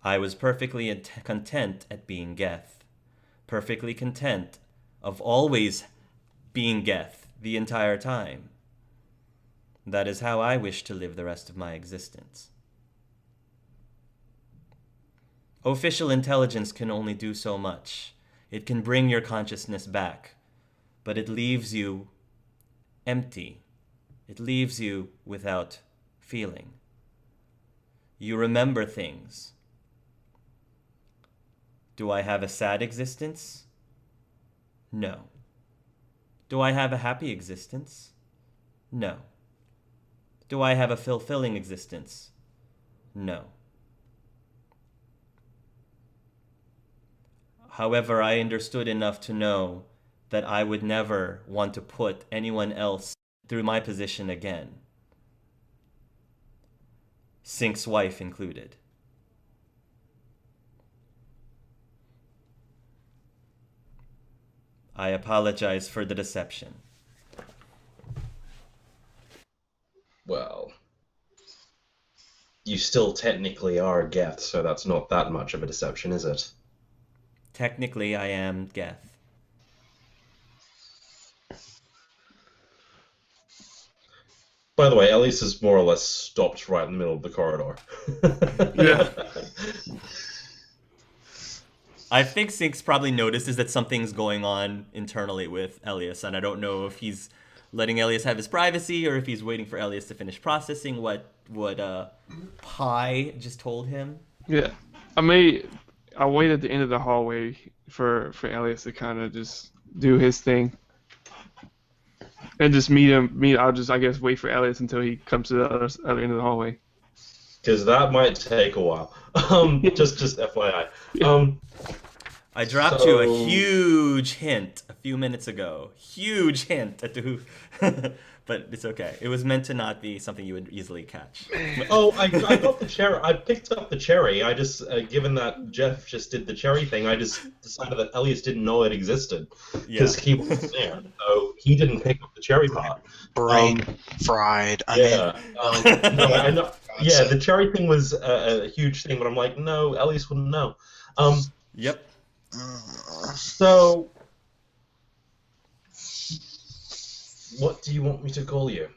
I was perfectly content at being Geth. Perfectly content of always being Geth the entire time. That is how I wish to live the rest of my existence. Official intelligence can only do so much. It can bring your consciousness back, but it leaves you empty. It leaves you without feeling. You remember things. Do I have a sad existence? No. Do I have a happy existence? No. Do I have a fulfilling existence? No. However, I understood enough to know that I would never want to put anyone else through my position again. Sync's wife included. I apologize for the deception. Well, you still technically are Geth, so that's not that much of a deception, is it? Technically, I am Geth. By the way, Elise is more or less stopped right in the middle of the corridor. Yeah. I think Sync's probably notices that something's going on internally with Elias, and I don't know if he's letting Elias have his privacy or if he's waiting for Elias to finish processing what Pi just told him. Yeah. I wait at the end of the hallway for Elias to kind of just do his thing. And just I'll just, I guess, wait for Elias until he comes to the other end of the hallway. Because that might take a while. Just FYI. I dropped you a huge hint a few minutes ago. Huge hint at who... But it's okay. It was meant to not be something you would easily catch. Oh, I got the cherry. I picked up the cherry. I just, given that Jeff just did the cherry thing, I just decided that Elias didn't know it existed. Because he wasn't there. So he didn't pick up the cherry part. Brain fried. I know. Yeah, the cherry thing was a huge thing, but I'm like, no, Elias wouldn't know. Yep. So, what do you want me to call you?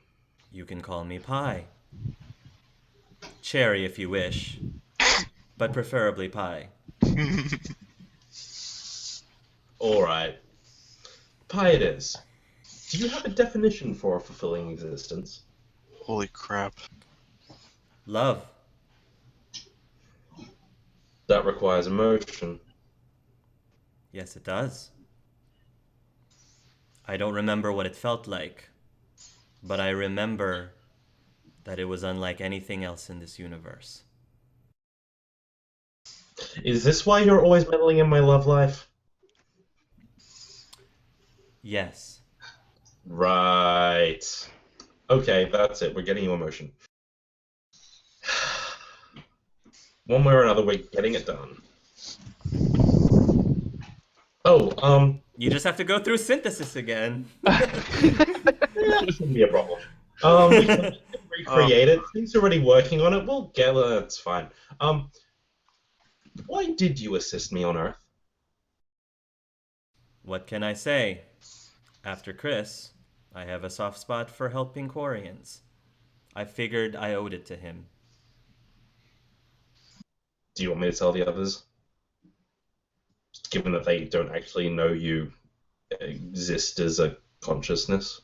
You can call me Pi. Cherry if you wish, but preferably Pi. Alright. Pi it is. Do you have a definition for a fulfilling existence? Holy crap. Love. That requires emotion. Yes, it does. I don't remember what it felt like, but I remember that it was unlike anything else in this universe. Is this why you're always meddling in my love life? Yes. Right. Okay, that's it. We're getting you emotion. One way or another, we're getting it done. Oh, You just have to go through synthesis again. that shouldn't be a problem. We can recreate it. He's already working on it. We'll get it. It's fine. Why did you assist me on Earth? What can I say? After Chris, I have a soft spot for helping Quarians. I figured I owed it to him. Do you want me to tell the others? Given that they don't actually know you exist as a consciousness?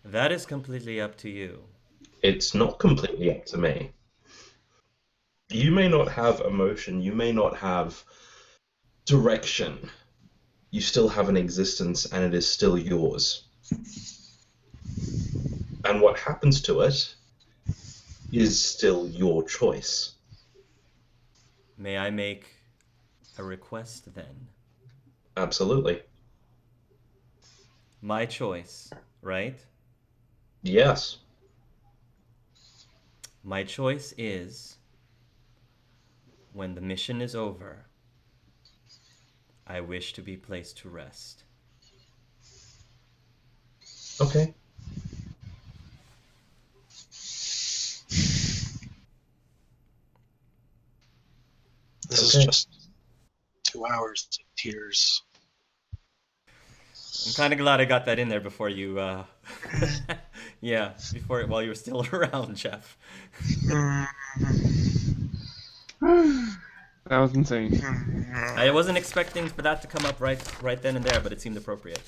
That is completely up to you. It's not completely up to me. You may not have emotion, you may not have direction. You still have an existence and it is still yours. And what happens to it is still your choice. May I make a request then? Absolutely. My choice, right? Yes. My choice is, when the mission is over, I wish to be placed to rest. Okay. This is Okay. just 2 hours of tears. I'm kind of glad I got that in there before you, while you were still around, Jeff. That was insane. I wasn't expecting for that to come up right then and there, but it seemed appropriate.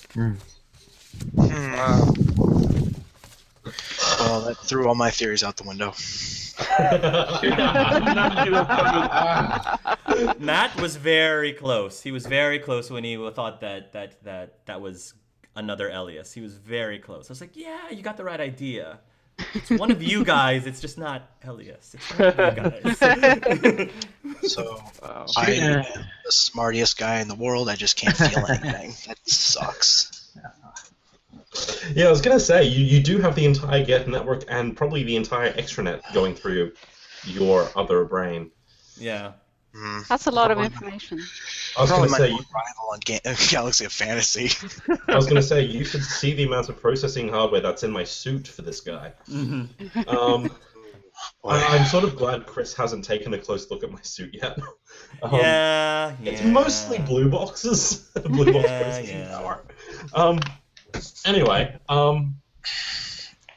Wow. Well, that threw all my theories out the window. Matt was very close. He was very close when he thought that was another Elias. He was very close. I was like, yeah, you got the right idea. It's one of you guys. It's just not Elias. It's one of you guys. So Wow. I am the smartest guy in the world. I just can't feel anything. That sucks. Yeah, I was gonna say you do have the entire Get network and probably the entire extranet going through your other brain. Yeah. That's a lot of information. I was Probably gonna my say rival on Galaxy of Fantasy. I was gonna say you should see the amount of processing hardware that's in my suit for this guy. I'm sort of glad Chris hasn't taken a close look at my suit yet. Yeah. It's mostly blue boxes. Blue box processing power. Anyway,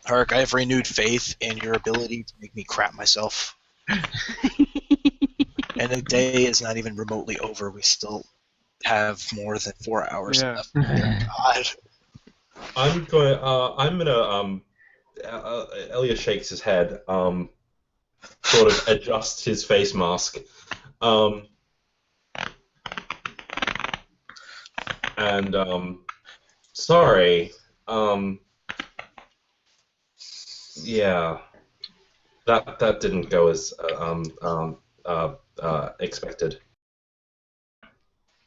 Herc, I have renewed faith in your ability to make me crap myself. And the day is not even remotely over. We still have more than 4 hours left. God. I'm gonna Elliot shakes his head, sort of adjusts his face mask, and sorry, yeah, that didn't go as expected.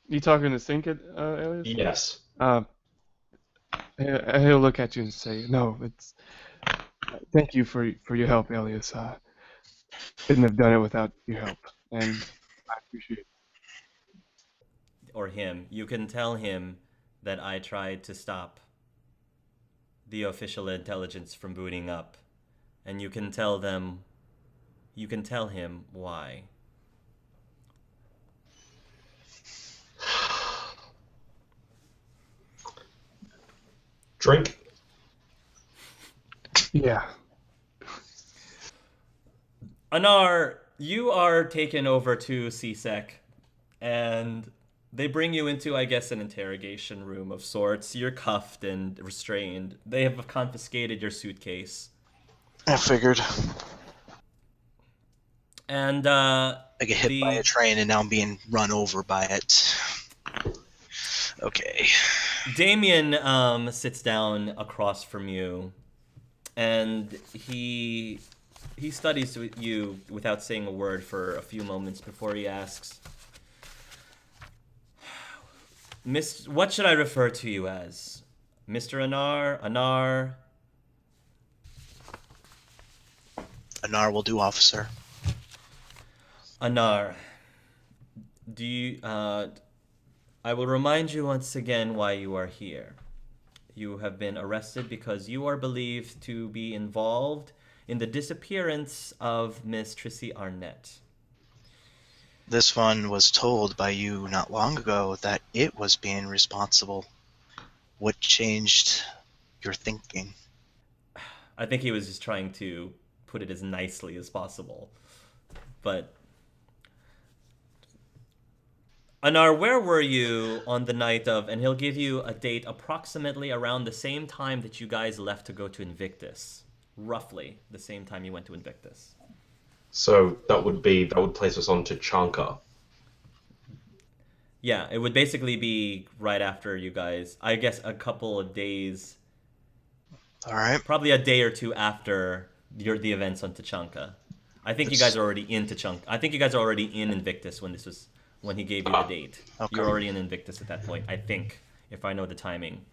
You talking to Sync, Elias? Yes. He'll look at you and say, "No, it's. Thank you for your help, Elias. Couldn't have done it without your help, and I appreciate it." Or him. You can tell him that I tried to stop the official intelligence from booting up, and you can tell him why. Drink. Yeah. Anar, you are taken over to CSEC, and they bring you into, I guess, an interrogation room of sorts. You're cuffed and restrained. They have confiscated your suitcase. I figured. And I get hit by a train and now I'm being run over by it. Okay. Damien sits down across from you, and he studies you without saying a word for a few moments before he asks, what should I refer to you as? Mr. Anar? Anar? Anar will do, officer. Anar, do you, I will remind you once again why you are here. You have been arrested because you are believed to be involved in the disappearance of Miss Tricey Arnet. This one was told by you not long ago that it was being responsible. What changed your thinking? I think he was just trying to put it as nicely as possible. But Anar, where were you on the night of, and he'll give you a date approximately around the same time that you guys left to go to Invictus. Roughly the same time you went to Invictus. So that would place us on Tachanka. Yeah, it would basically be right after you guys, I guess a couple of days. All right. Probably a day or two after the events on Tachanka. I think you guys are already in Tachanka. I think you guys are already in Invictus when he gave you the date. Okay. You're already in Invictus at that point, I think, if I know the timing.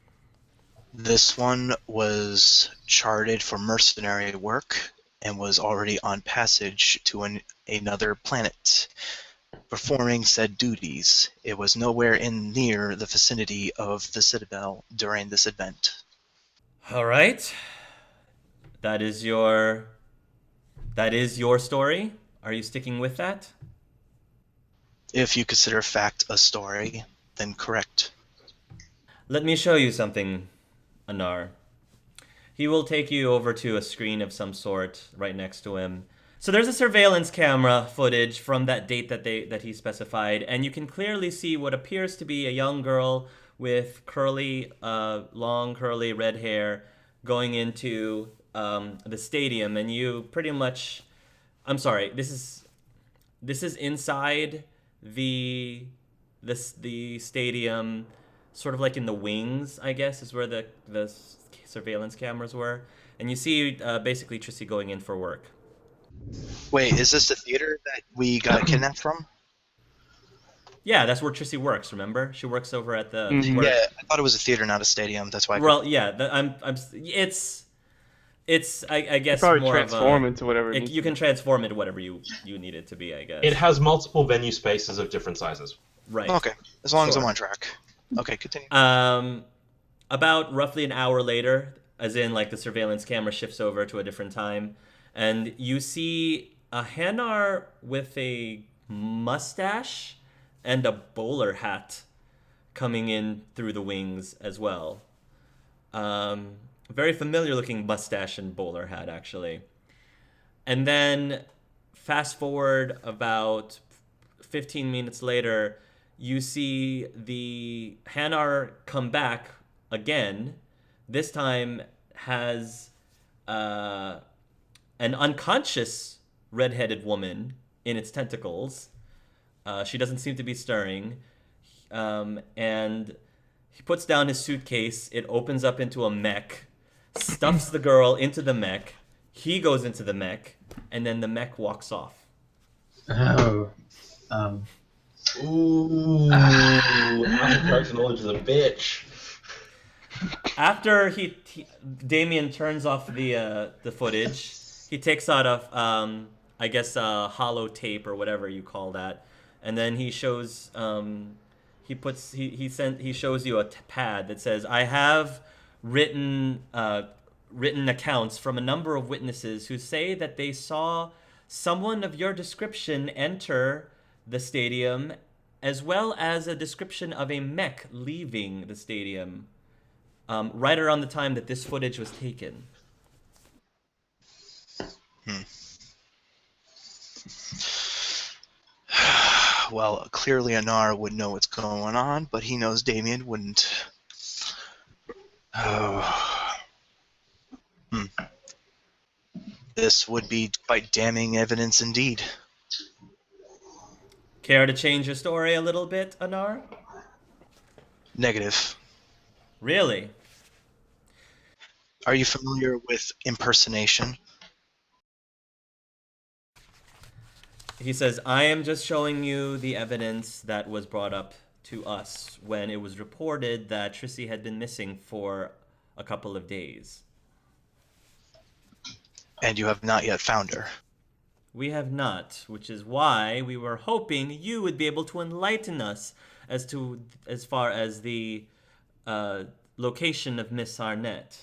This one was charted for mercenary work and was already on passage to another planet, performing said duties. It was nowhere in near the vicinity of the Citadel during this event. All right. That is your story? Are you sticking with that? If you consider fact a story, then correct. Let me show you something, Anar. He will take you over to a screen of some sort right next to him. So there's a surveillance camera footage from that date that he specified, and you can clearly see what appears to be a young girl with long curly red hair going into the stadium, and you pretty much, I'm sorry, this is inside the stadium, sort of like in the wings, I guess, is where the surveillance cameras were, and you see basically Tricey going in for work. Wait, is this the theater that we got kidnapped from? Yeah, that's where Tricey works. Remember, she works over at the. Mhm. where- Yeah, I thought it was a theater, not a stadium. That's why. Well, yeah, it's I guess Probably more transform of a. into whatever. You can transform into whatever you need it to be, I guess. It has multiple venue spaces of different sizes. Right. Okay, as long as Sure. I'm on track. Okay, continue. About roughly an hour later, as in like the surveillance camera shifts over to a different time, and you see a Anar with a mustache and a bowler hat coming in through the wings as well. Very familiar looking mustache and bowler hat, actually. And then fast forward about 15 minutes later, you see the Anar come back again. This time has an unconscious red-headed woman in its tentacles. She doesn't seem to be stirring. And he puts down his suitcase. It opens up into a mech, stuffs the girl into the mech. He goes into the mech, and then the mech walks off. Oh. Ooh, character knowledge is a bitch. After Damien turns off the footage, he takes out I guess a hollow tape or whatever you call that, and then he shows he shows you a pad that says, "I have written accounts from a number of witnesses who say that they saw someone of your description enter the stadium, as well as a description of a mech leaving the stadium, right around the time that this footage was taken." Well, clearly Anar would know what's going on, but he knows Damien wouldn't. This would be quite damning evidence indeed. Care to change your story a little bit, Anar? Negative. Really? Are you familiar with impersonation? He says, "I am just showing you the evidence that was brought up to us when it was reported that Tricey had been missing for a couple of days." And you have not yet found her. We have not, which is why we were hoping you would be able to enlighten us as far as the location of Miss Arnet.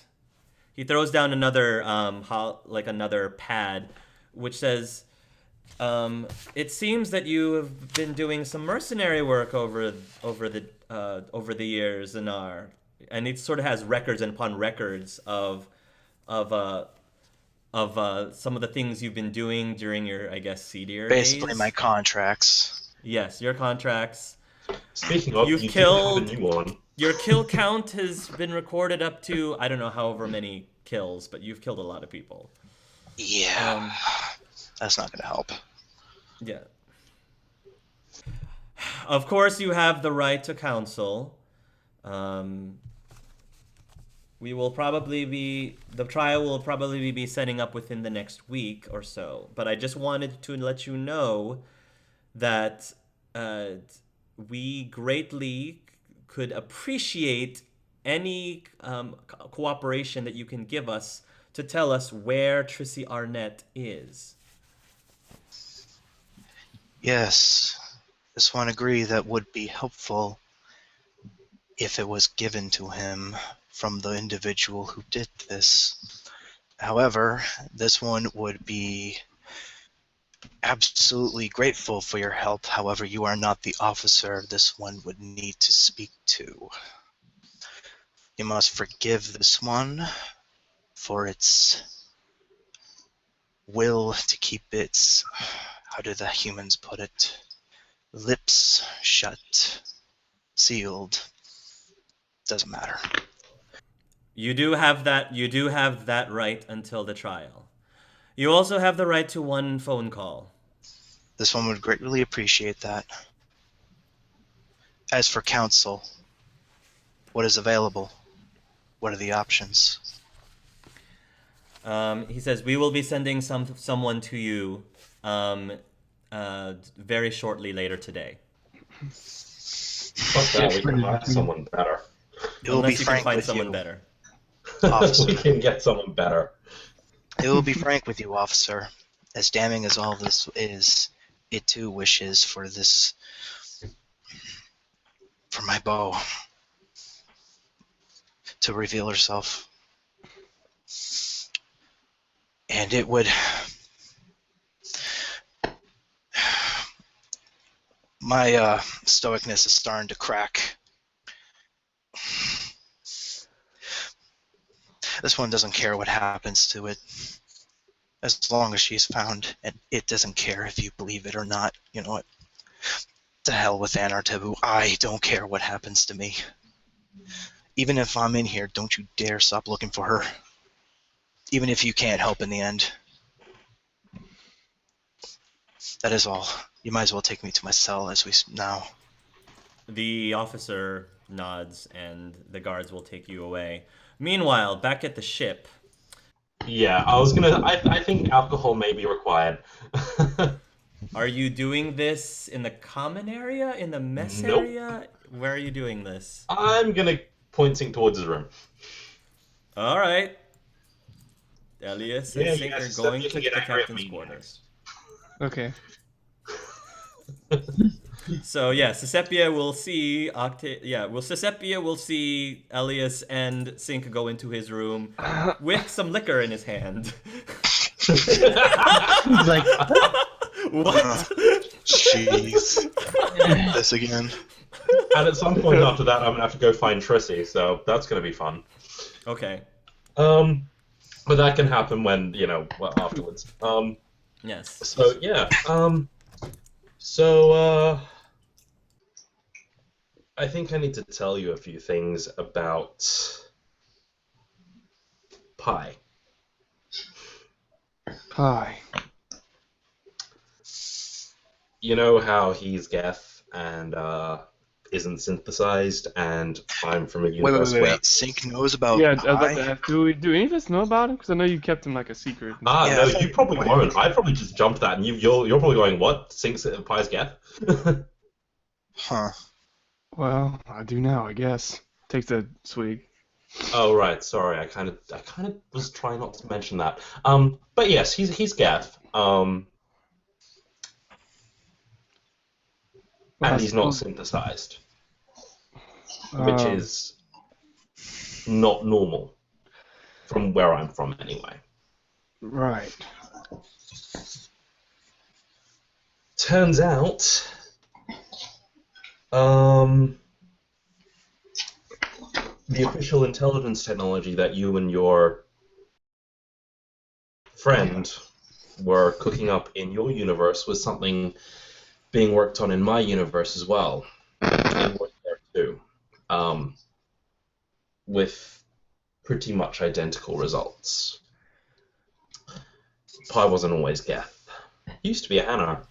He throws down another another pad, which says, "It seems that you have been doing some mercenary work over the years, Anar," and it sort of has records and upon records of some of the things you've been doing during your, I guess, seedier Basically, days. my contracts. Yes, your contracts. Speaking of, You've you killed- do have a new one. Your kill count has been recorded up to, I don't know however many kills, but you've killed a lot of people. Yeah. That's not going to help. Yeah. Of course, you have the right to counsel. The trial will probably be setting up within the next week or so. But I just wanted to let you know that we greatly could appreciate any cooperation that you can give us to tell us where Tricey Arnet is. Yes. This one agree that would be helpful if it was given to him from the individual who did this. However, this one would be absolutely grateful for your help. However, you are not the officer this one would need to speak to. You must forgive this one for its will to keep its, how do the humans put it, lips shut, sealed. Doesn't matter. You do have that right until the trial. You also have the right to one phone call. This one would greatly appreciate that. As for counsel, what is available? What are the options? He says, we will be sending someone to you very shortly later today. Fuck that, we can find someone better. It will Unless be you frank can find with someone you, better. officer. We can get someone better. It will be frank with you, officer. As damning as all this is, it too wishes for this, for my bow to reveal herself. And it would... My stoicness is starting to crack. This one doesn't care what happens to it. As long as she's found, and it doesn't care if you believe it or not. You know what? To hell with Anar Taboo. I don't care what happens to me. Even if I'm in here, don't you dare stop looking for her. Even if you can't help in the end. That is all. You might as well take me to my cell as we now. The officer nods, and the guards will take you away. Meanwhile, back at the ship. Yeah, I think alcohol may be required. Are you doing this in the common area? In the mess Nope. area? Where are you doing this? I'm gonna pointing towards his room. Alright. Elias and Yeah, Sink yes, are going you to can the get angry at captain's me quarters. Okay. So yeah, Sesepia will see Sesepia will see Elias and Sink go into his room with some liquor in his hand. Like, What? Jeez. This again. And at some point after that, I'm gonna have to go find Tricey, so that's gonna be fun. Okay. But that can happen when afterwards. Yes. So yeah. I think I need to tell you a few things about Pi. Hi. You know how he's Geth and isn't synthesized, and I'm from a universe where... Wait. Sync knows about Yeah, I was about Pi? to ask, do any of us know about him? Because I know you kept him like a secret. Yeah, no, I you thought- probably won't. I probably just jumped that, and you're probably going, what? Sync's Pi's Geth? Huh. Well, I do now, I guess. Takes a swig. Oh right, sorry. I kind of was trying not to mention that. But yes, he's Geth. And he's not synthesized, which is not normal from where I'm from, anyway. Right. Turns out, the official intelligence technology that you and your friend were cooking up in your universe was something being worked on in my universe as well. And worked there too. With pretty much identical results. Pi wasn't always Geth. He used to be a Anar.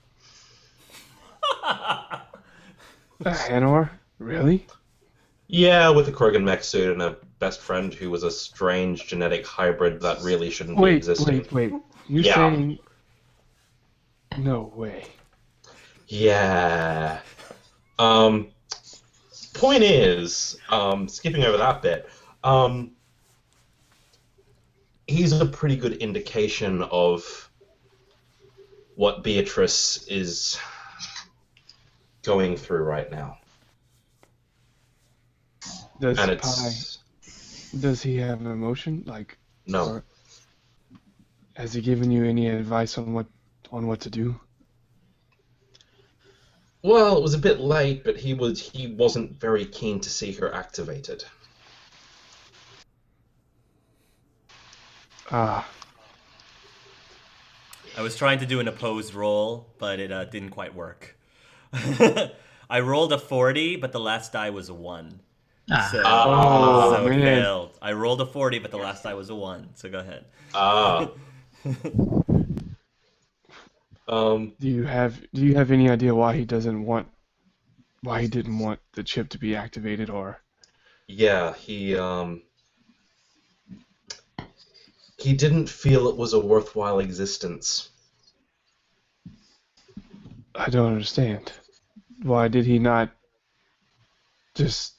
Anar? Really? Yeah, with a Krogan mech suit and a best friend who was a strange genetic hybrid that really shouldn't be existing. Wait. You're Yeah. saying... No way. Yeah. Point is, skipping over that bit, he's a pretty good indication of what Beatrice is going through right now. Does he have an emotion? No. Or has he given you any advice on what to do? Well, it was a bit late, but he wasn't very keen to see her activated. Ah. I was trying to do an opposed roll, but it didn't quite work. I rolled a 40, but the last die was a 1. So it man. failed. I rolled a 40, but the last die was a 1. So go ahead. Do you have any idea why he didn't want the chip to be activated, or? Yeah, he didn't feel it was a worthwhile existence. I don't understand. Why did he not just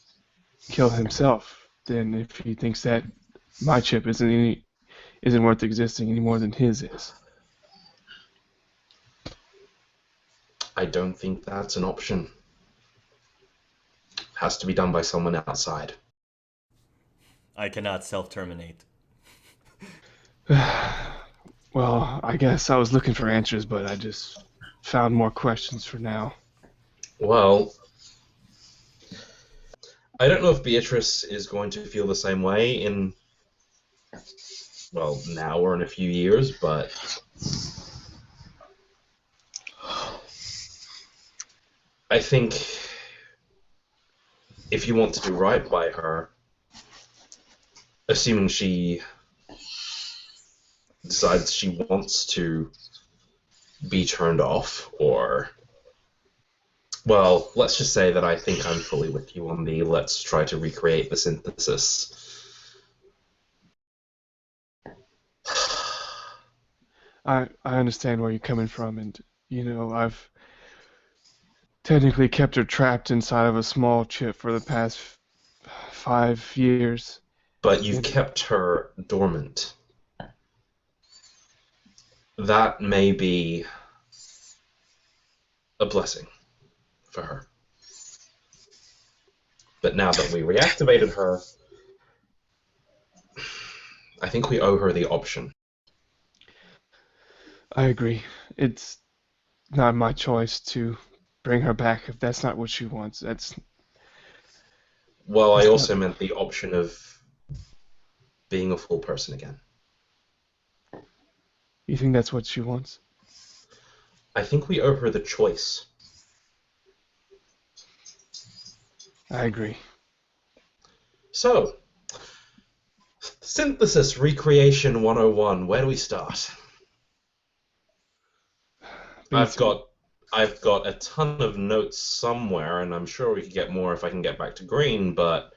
kill himself then, if he thinks that my chip isn't worth existing any more than his is? I don't think that's an option. Has to be done by someone outside. I cannot self-terminate. Well, I guess I was looking for answers, but I just found more questions for now. Well, I don't know if Beatrice is going to feel the same way in, well, now or in a few years, but I think if you want to do right by her, assuming she decides she wants to be turned off, or, well, let's just say that I think I'm fully with you on the let's try to recreate the synthesis. I understand where you're coming from, and, I've technically kept her trapped inside of a small chip for the past 5 years. But you've kept her dormant. That may be a blessing for her. But now that we reactivated her, I think we owe her the option. I agree. It's not my choice to bring her back if that's not what she wants. Well, I also meant the option of being a full person again. You think that's what she wants? I think we owe her the choice. I agree. So, synthesis recreation 101. Where do we start? I've got a ton of notes somewhere, and I'm sure we could get more if I can get back to green, but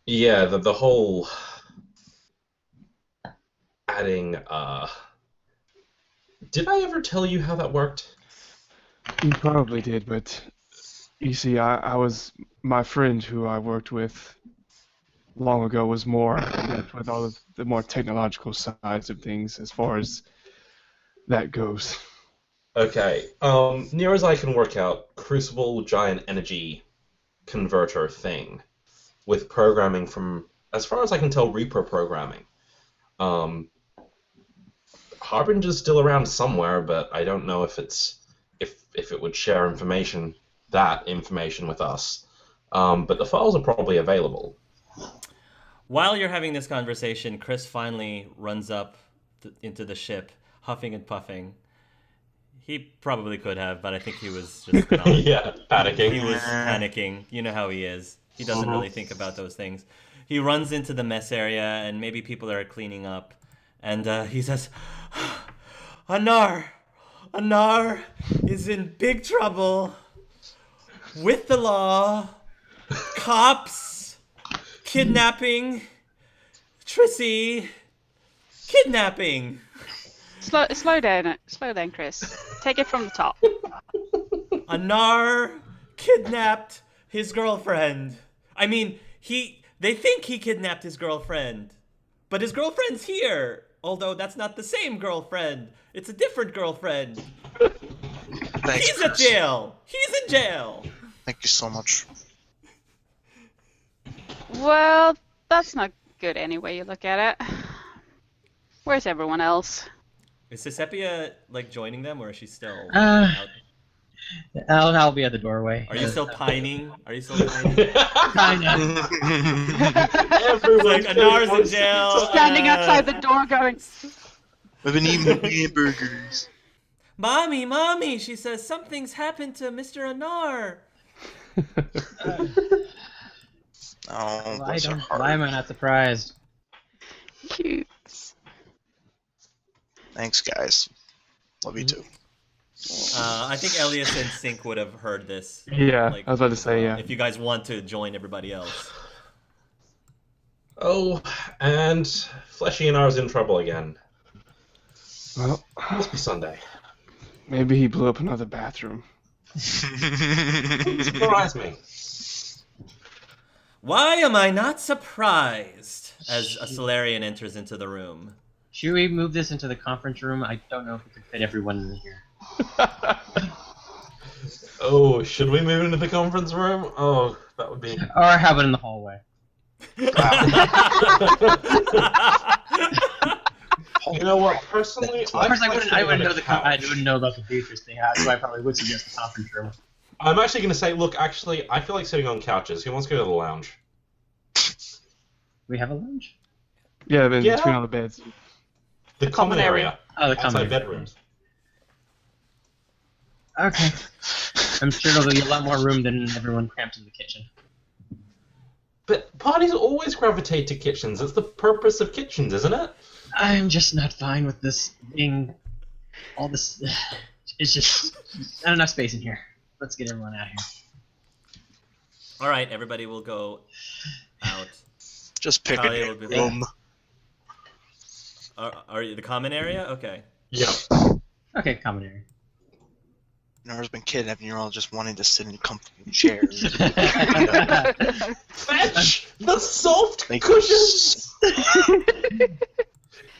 yeah, the whole adding did I ever tell you how that worked? You probably did, but you see, my friend who I worked with long ago was more in depth with all of the more technological sides of things as far as that goes. Okay, near as I can work out, Crucible giant energy converter thing with programming from, as far as I can tell, repro programming. Harbinger's still around somewhere, but I don't know if it would share that information with us. But the files are probably available. While you're having this conversation, Chris finally runs up into the ship, huffing and puffing. He probably could have, but I think he was just not. Yeah, panicking. He was panicking. You know how he is. He doesn't really think about those things. He runs into the mess area, and maybe people are cleaning up. And he says, Anar is in big trouble with the law, cops, kidnapping, Tricey, kidnapping. Slow down, Chris. Take it from the top. Anar kidnapped his girlfriend. I mean, they think he kidnapped his girlfriend, but his girlfriend's here. Although that's not the same girlfriend. It's a different girlfriend. Thanks, He's in jail. He's in jail. Thank you so much. Well, that's not good any way you look at it. Where's everyone else? Is Sepia like joining them, or is she still Uh, out? I'll be at the doorway. Are you still pining? Are you still pining? Kind of. It's like Anar's in jail. Standing outside the door going, We've been eating hamburgers. Mommy, she says something's happened to Mr. Anar. Oh, those are hard. Why am I not surprised? cute. Thanks, guys. Love you too. I think Elias and Sync would have heard this. Yeah, like, I was about to say, yeah. If you guys want to join everybody else. Oh, and Fleshy and R's in trouble again. Well, Must be Sunday. maybe he blew up another bathroom. Surprise me. Why am I not surprised? As a Solarian enters into the room. Should we move this into the conference room? I don't know if we could fit everyone in here. Oh, should we move into the conference room? Oh, that would be... Or have it in the hallway. You know what? Personally, Of course, I wouldn't know I couch. wouldn't know about the Beatrice thing, so I probably would suggest the conference room. I'm actually going to say, look, actually, I feel like sitting on couches. Who wants to go to the lounge? We have a lounge? Yeah, in Yeah. between all the beds. The common area. Oh, the Outside common bedrooms. Okay. I'm sure there'll be a lot more room than everyone cramped in the kitchen. But parties always gravitate to kitchens. It's the purpose of kitchens, isn't it? I'm just not fine with this being... all this... It's just... not enough space in here. Let's get everyone out here. All right, everybody will go out. Just pick Talia a will be room. Are you the common area? Okay. Yeah. Okay, common area. Nara's been kidnapped and you're all just wanting to sit in comfortable chairs. Fetch the soft Thank you. cushions!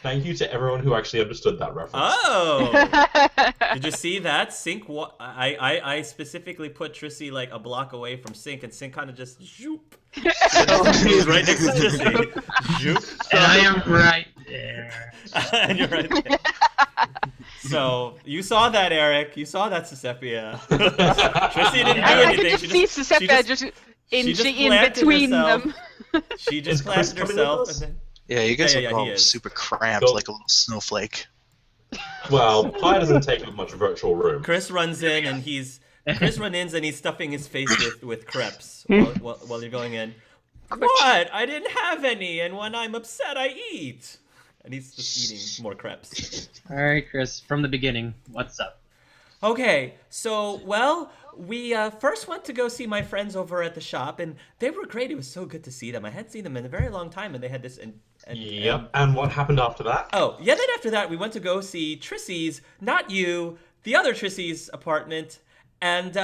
Thank you to everyone who actually understood that reference. Oh! Did you see that? Sync. I specifically put Tricey like a block away from Sync, and Sync kind of just zoop. He was right next to Tricey. Zoop. And I am right there. And you're right there. So you saw that, Eric. You saw that, Sepia. Tricey didn't do I anything. could just see Sepia just inching in between them. She just Is Chris planted coming herself. with us? And then... Yeah, you guys Yeah, are all he is. super cramped Cool. like a little snowflake. Well, Pie doesn't take up much virtual room. Chris runs in and he's stuffing his face with crepes while you're going in. What? I didn't have any, and when I'm upset, I eat. And he's just eating more crepes. Alright, Chris, from the beginning, what's up? Okay, so, well, we first went to go see my friends over at the shop, and they were great. It was so good to see them. I hadn't seen them in a very long time, and they had this... Yep. And what happened after that? Oh, yeah, then after that, we went to go see Tricey's, not you, the other Tricey's apartment, and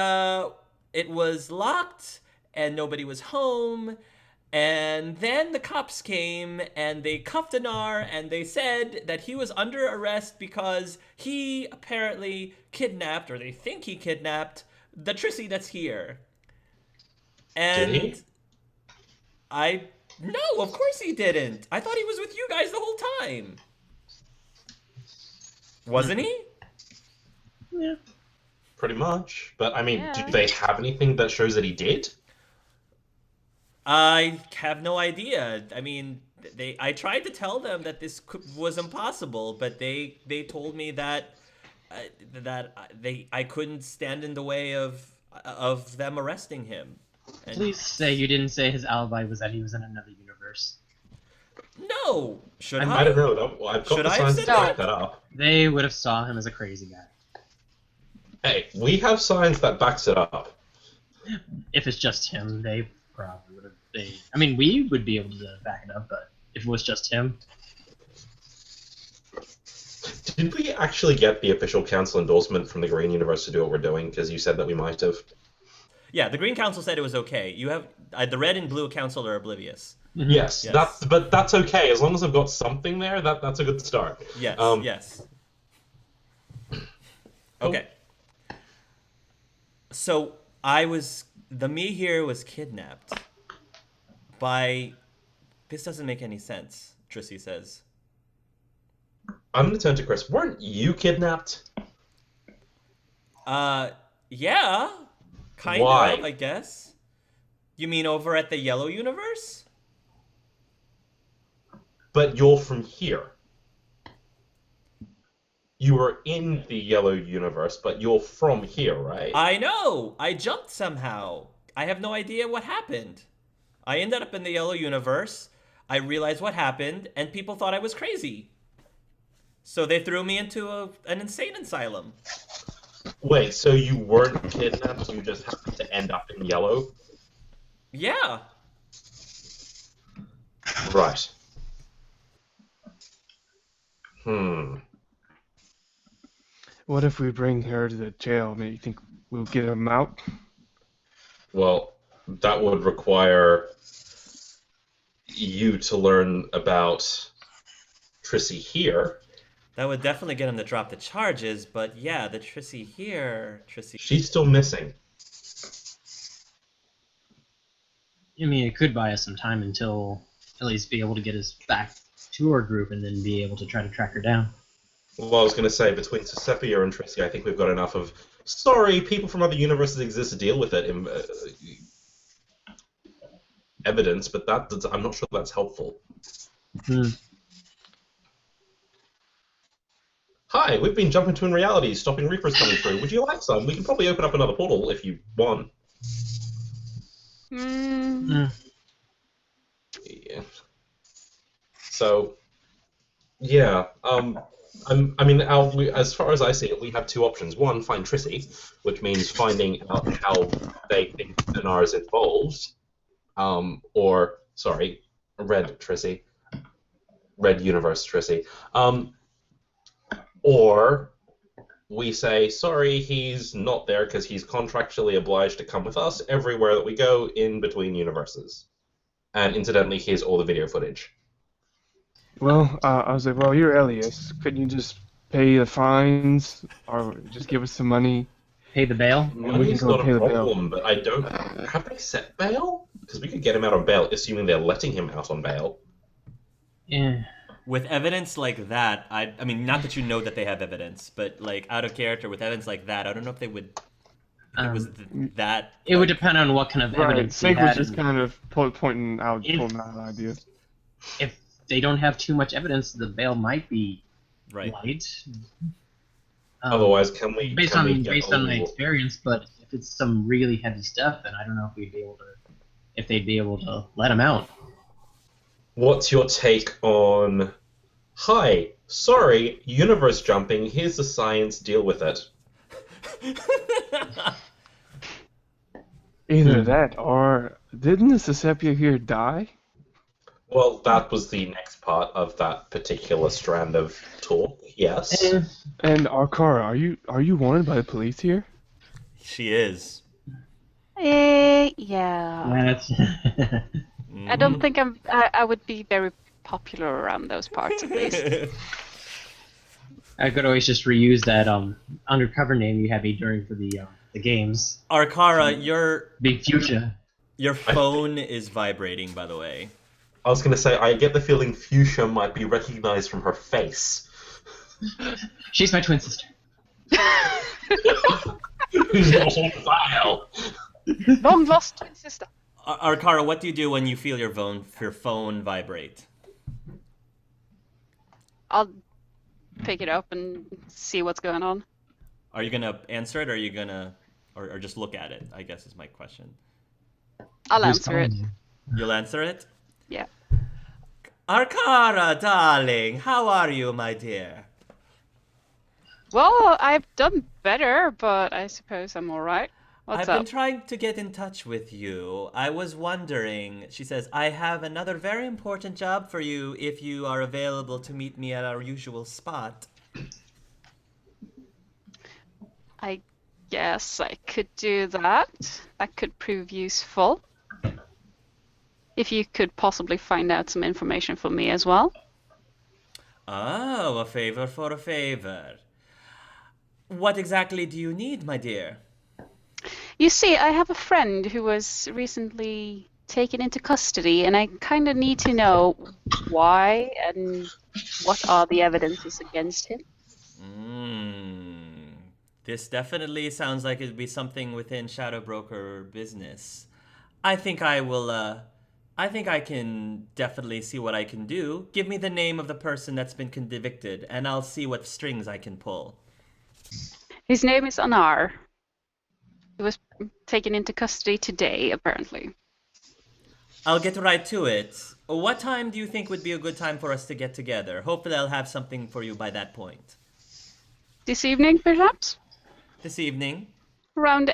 it was locked, and nobody was home, and then the cops came, and they cuffed Anar, and they said that he was under arrest because he apparently kidnapped, or they think he kidnapped, the Tricey that's here. And Did he? No, of course he didn't. I thought he was with you guys the whole time. Wasn't he? Yeah. Pretty much. But, I mean, Yeah. do they have anything that shows that he did? I have no idea. I mean, I tried to tell them that this was impossible, but they told me that I couldn't stand in the way of them arresting him. And Please say you didn't say his alibi was that he was in another universe. no, should I don't know. I've got Should the I have signs said to back that? that up. They would have saw him as a crazy guy. Hey, we have signs that backs it up. If it's just him, they probably would have. I mean, we would be able to back it up, but if it was just him, Did we actually get the official council endorsement from the Green Universe to do what we're doing? Because you said that we might have. Yeah, the Green Council said it was okay. You have the Red and Blue Council are oblivious. Yes, Yes. but that's okay. As long as I've got something there, that's a good start. Yes, yes. Okay. So the me here was kidnapped by... This doesn't make any sense, Tricey says. I'm going to turn to Chris. Weren't you kidnapped? Yeah. Kind Why? of, I guess. You mean over at the Yellow Universe? But you're from here. You were in the Yellow Universe, but you're from here, right? I know! I jumped somehow. I have no idea what happened. I ended up in the Yellow Universe. I realized what happened, and people thought I was crazy. So they threw me into an insane asylum. Wait, so you weren't kidnapped, you just happened to end up in Yellow? Yeah. Right. What if we bring her to the jail? Maybe you think we'll get him out? Well, that would require you to learn about Tricey here. That would definitely get him to drop the charges, but yeah, the Tricey. She's still missing. I mean, it could buy us some time until at least be able to get us back to our group and then be able to try to track her down. Well, I was going to say, between Sepia and Tricey, I think we've got enough of, sorry, people from other universes exist to deal with it, evidence, but I'm not sure that's helpful. Hi, we've been jumping between realities, stopping Reapers coming through. Would you like some? We can probably open up another portal if you want. Yeah. So, yeah. As far as I see it, we have two options. One, find Tricey, which means finding out how they think Anar is involved. Red Universe Tricey. Or we say, sorry, he's not there because he's contractually obliged to come with us everywhere that we go in between universes. And incidentally, here's all the video footage. Well, I was like, well, you're Elias. Couldn't you just pay the fines or just give us some money? Pay the bail? Money's not a problem, but I don't... Have they set bail? Because we could get him out on bail, assuming they're letting him out on bail. Yeah. With evidence like that, I mean, not that you know that they have evidence, but like out of character with evidence like that, I don't know if they would. If it was that. It would depend on what kind of evidence. Right, Sink was just kind of pulling out ideas. If they don't have too much evidence, the bail might be light. Otherwise, can we? Based on my experience, but if it's some really heavy stuff, then I don't know if we'd be able to. If they'd be able to let him out. What's your take on? Hi, sorry, universe jumping. Here's the science. Deal with it. Either that, or didn't the Sepia here die? Well, that was the next part of that particular strand of talk. Yes. And Arkara, are you wanted by the police here? She is. Yeah. I don't think I would be very popular around those parts, at least. I could always just reuse that undercover name you had me during for the games. Arkara, your Big Fuchsia. Your phone is vibrating, by the way. I was going to say, I get the feeling Fuchsia might be recognized from her face. She's my twin sister. Who's on file? Long lost twin sister. Arkara, what do you do when you feel your phone vibrate? I'll pick it up and see what's going on. Are you gonna answer it, or are you gonna, or just look at it? I guess is my question. I'll answer it. You'll answer it? Yeah. Arkara, darling, how are you, my dear? Well, I've done better, but I suppose I'm all right. What's I've up? been trying to get in touch with you. I was wondering, she says, I have another very important job for you if you are available to meet me at our usual spot. I guess I could do that. That could prove useful. If you could possibly find out some information for me as well. Oh, a favor for a favor. What exactly do you need, my dear? You see, I have a friend who was recently taken into custody, and I kind of need to know why and what are the evidences against him. This definitely sounds like it'd be something within Shadow Broker business. I think I will, I think I can definitely see what I can do. Give me the name of the person that's been convicted, and I'll see what strings I can pull. His name is Anar. He was taken into custody today, apparently. I'll get right to it. What time do you think would be a good time for us to get together? Hopefully I'll have something for you by that point. This evening, perhaps? This evening? Around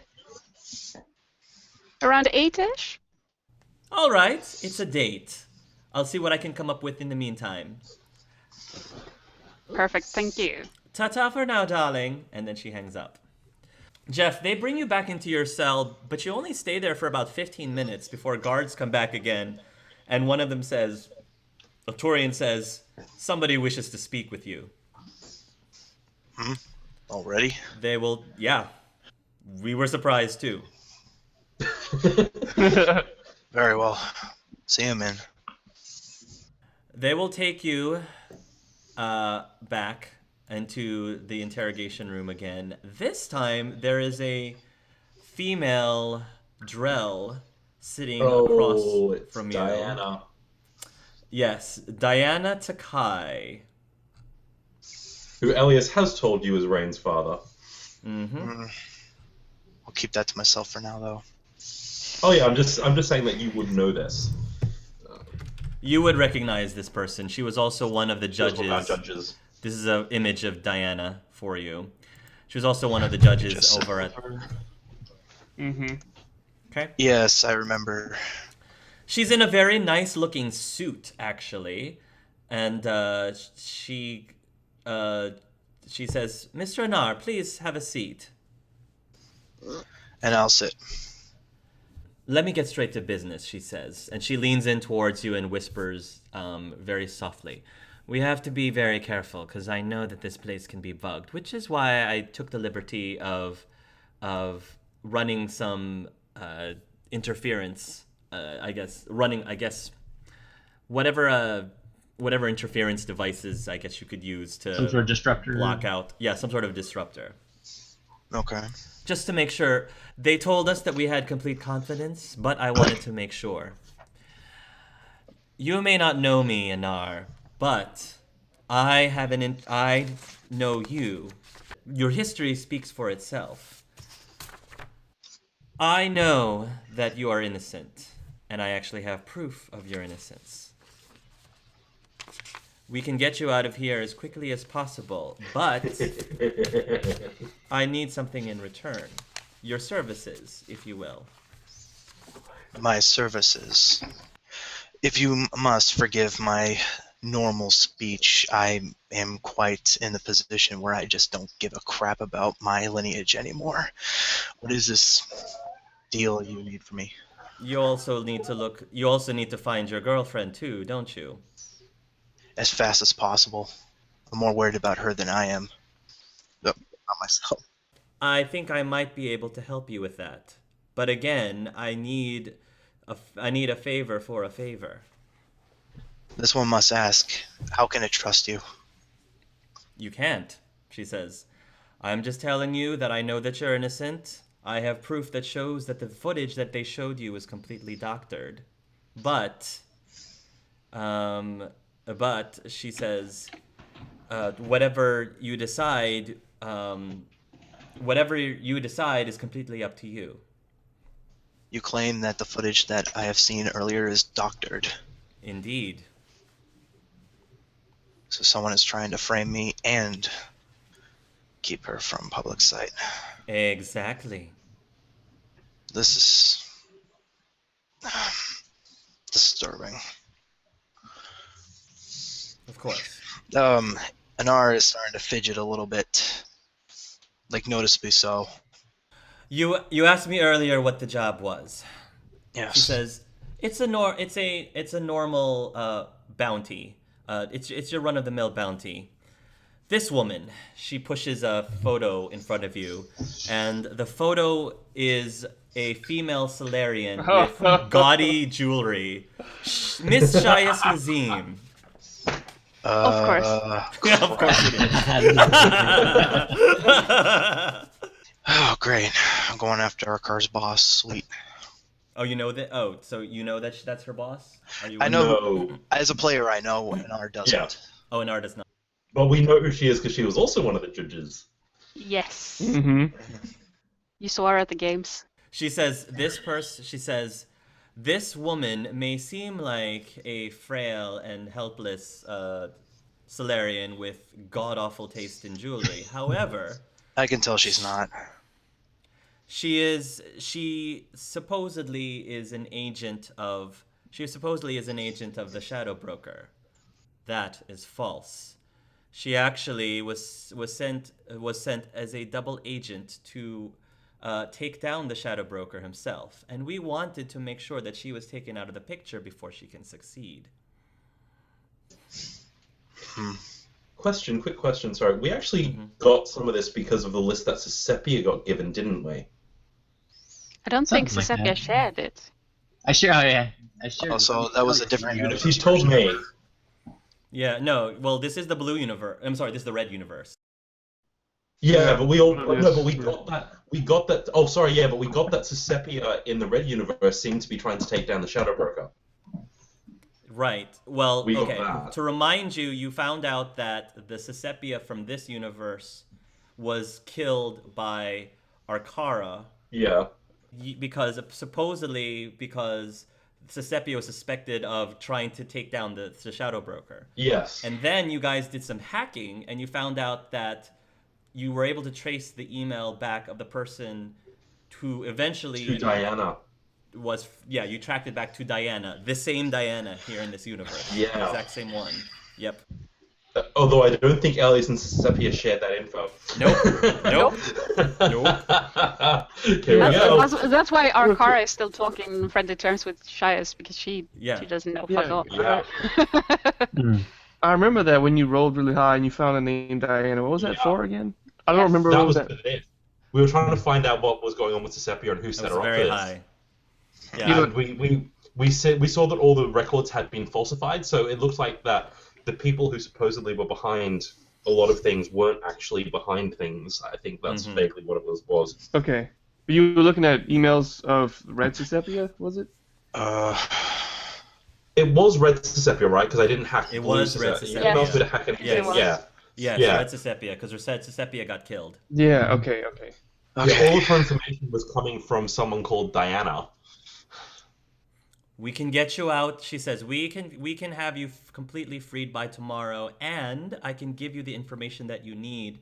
8-ish? All right, it's a date. I'll see what I can come up with in the meantime. Perfect, thank you. Ta-ta for now, darling. And then she hangs up. Jeff, they bring you back into your cell, but you only stay there for about 15 minutes before guards come back again. And one of them says, Torian says, somebody wishes to speak with you. Already? They will, yeah. We were surprised too. Very well. See him in. They will take you back into the interrogation room again. This time, there is a female Drell sitting across from you. Diana. Yes, Diana Takai. Who Elias has told you is Rain's father. I'll keep that to myself for now, though. Oh yeah, I'm just saying that you would know this. You would recognize this person. She was also one of the judges. This is an image of Diana for you. She was also one of the judges over at... Okay. Yes, I remember. She's in a very nice-looking suit, actually. And she says, Mr. Anar, please have a seat. And I'll sit. Let me get straight to business, she says. And she leans in towards you and whispers very softly. We have to be very careful, because I know that this place can be bugged, which is why I took the liberty of running some interference, whatever interference devices I guess you could use to Some sort of disruptor. block out. Yeah, some sort of disruptor. Okay. Just to make sure. They told us that we had complete confidence, but I wanted to make sure. You may not know me, Anar, but I know you. Your history speaks for itself. I know that you are innocent, and I actually have proof of your innocence. We can get you out of here as quickly as possible, but I need something in return. Your services, if you will. My services. If you must forgive my normal speech, I am quite in the position where I just don't give a crap about my lineage anymore. What is this deal you need from me? You also need to find your girlfriend too, don't you? As fast as possible. I'm more worried about her than I am. Not myself. I think I might be able to help you with that. But again, I need a favor for a favor. This one must ask, how can I trust you? You can't, she says. I'm just telling you that I know that you're innocent. I have proof that shows that the footage that they showed you is completely doctored. But she says, whatever you decide is completely up to you. You claim that the footage that I have seen earlier is doctored. Indeed. So someone is trying to frame me and keep her from public sight. Exactly. This is disturbing. Of course. Anar is starting to fidget a little bit, like noticeably so. You asked me earlier what the job was. Yes. She says it's a normal bounty. It's your run-of-the-mill bounty. This woman, she pushes a photo in front of you, and the photo is a female Solarian with gaudy jewelry. Miss Shayas Nazim. Of course. Yeah, of course it is. Oh, great. I'm going after our car's boss. Sweet. Oh, you know that? Oh, so you know that that's her boss? Are you? I know. No. As a player, I know Anar doesn't. Yeah. Oh, Anar does not. But we know who she is because she was also one of the judges. Yes. Mm-hmm. You saw her at the games. She says this woman may seem like a frail and helpless Solarian with god-awful taste in jewelry. However, I can tell she's not. she supposedly is an agent of the Shadow Broker. That is false. She actually was sent as a double agent to take down the Shadow Broker himself, and we wanted to make sure that she was taken out of the picture before she can succeed. Quick question, sorry. We actually got some of this because of the list that Sepia got given, didn't we? I don't think Something like Sasepia that. shared it. I share. Oh yeah. I share. Also, that was a different universe. She's told me. Yeah, no, well, this is the blue universe. I'm sorry, this is the red universe. Yeah, but we all Yes. no, but we got that. We got that. Oh, sorry. Yeah, but we got that Sepia in the red universe seemed to be trying to take down the Shadow Broker. Right. Well, We got okay. that. To remind you, you found out that the Sasepia from this universe was killed by Arcara Yeah. because Sasepia was suspected of trying to take down the Shadow Broker. Yes. And then you guys did some hacking, and you found out that you were able to trace the email back of the person who eventually to Diana. you tracked it back to Diana, the same Diana here in this universe. Yeah. The exact same one. Yep. Although I don't think Elias and Sepia shared that info. Nope. Nope. Here we go. That's why Arcara is still talking in friendly terms with Shayas, because she doesn't know fuck all. Yeah. I remember that when you rolled really high and you found the name Diana. What was that Yeah. for again? I don't remember That what was that. it. We were trying to find out what was going on with Sepia and who That set was her up for very this. high. Yeah. And we saw that all the records had been falsified, so it looked like that the people who supposedly were behind a lot of things weren't actually behind things. I think that's vaguely what it was. Okay. You were looking at emails of Red Sepia, was it? It was Red Sepia, right? Because I didn't hack It Blue was Red Sepia. Sepia. You didn't hack anything. Yes. It was. Yeah. Yes, Yeah. Red Sasepia, because Sasepia got killed. Yeah. Okay. Okay. Yeah, all of her information was coming from someone called Diana. We can get you out, she says. We can have you completely freed by tomorrow, and I can give you the information that you need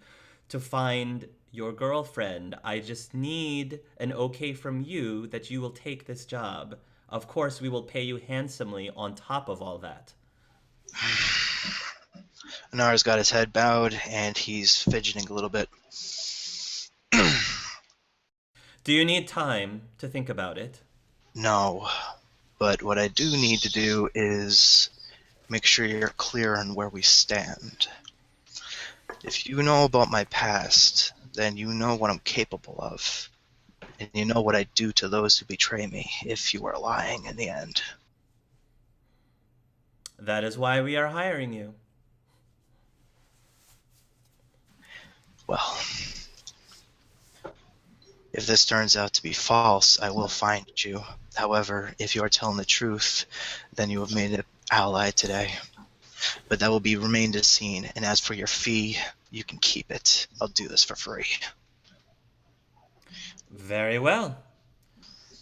to find your girlfriend. I just need an okay from you that you will take this job. Of course, we will pay you handsomely on top of all that. Anar's got his head bowed and he's fidgeting a little bit. Do you need time to think about it? No, but what I do need to do is make sure you're clear on where we stand. If you know about my past, then you know what I'm capable of. And you know what I do to those who betray me, if you are lying in the end. That is why we are hiring you. Well, if this turns out to be false, I will find you. However, if you are telling the truth, then you have made an ally today. But that will be remained as seen, and as for your fee, you can keep it. I'll do this for free. Very well.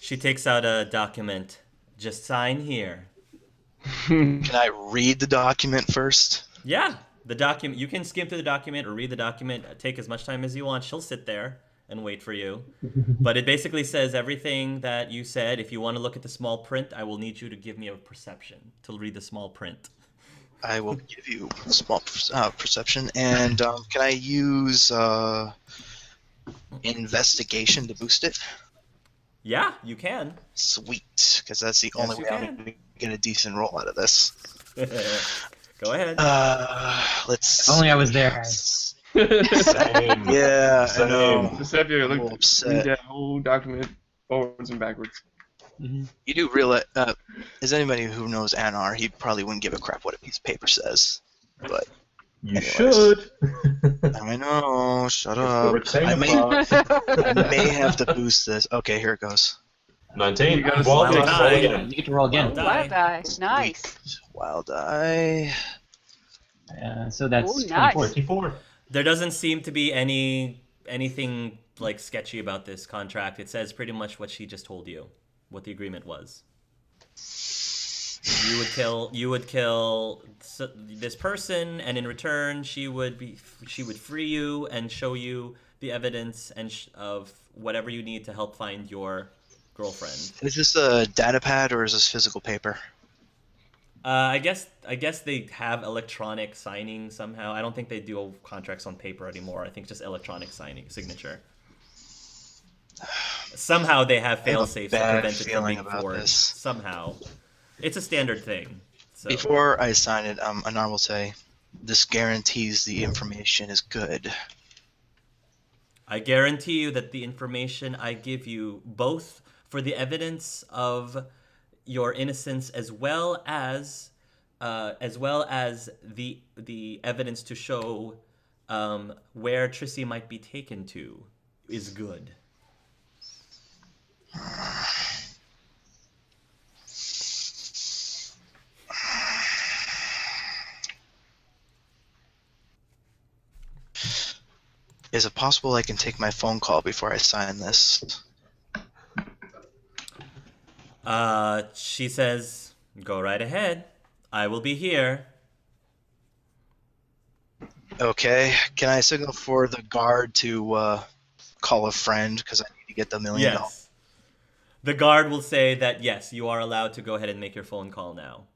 She takes out a document. Just sign here. Can I read the document first? Yeah, the document. You can skim through the document or read the document. Take as much time as you want. She'll sit there and wait for you. But it basically says everything that you said. If you want to look at the small print, I will need you to give me a perception to read the small print. I will give you a small perception. And can I use investigation to boost it? Yeah, you can. Sweet, because that's the only you way I'm can. going to get a decent roll out of this. Go ahead. Let's. If only I was there. Same. Yeah, I Same. know. Sepia, I'm a little read upset. that whole document forwards and backwards. Mm-hmm. You do realize, as anybody who knows Anar, he probably wouldn't give a crap what a piece of paper says. But You anyways. should. I know, shut It's the up. retainer I may, part. I may have to boost this. Okay, here it goes. 19. You gotta Well slide done. it Roll down. again. You get to roll again. Well Wild die. Nice. Wild eye. So that's Ooh, nice. 24. 24. There doesn't seem to be anything like sketchy about this contract. It says pretty much what she just told you, what the agreement was. You would kill this person, and in return, she would free you and show you the evidence of whatever you need to help find your girlfriend. Is this a data pad or is this physical paper? I guess they have electronic signing somehow. I don't think they do contracts on paper anymore. I think just electronic signature. Somehow they have fail-safes that prevent it from being forged. Somehow. It's a standard thing. So. Before I sign it, Anar will say, "This guarantees the information is good." I guarantee you that the information I give you, both for the evidence of your innocence as well as the evidence to show where Tricey might be taken to, is good. Is it possible I can take my phone call before I sign this? She says, "Go right ahead. I will be here." Okay. Can I signal for the guard to call a friend because I need to get the $1 million? Yes. The guard will say that, yes, you are allowed to go ahead and make your phone call now.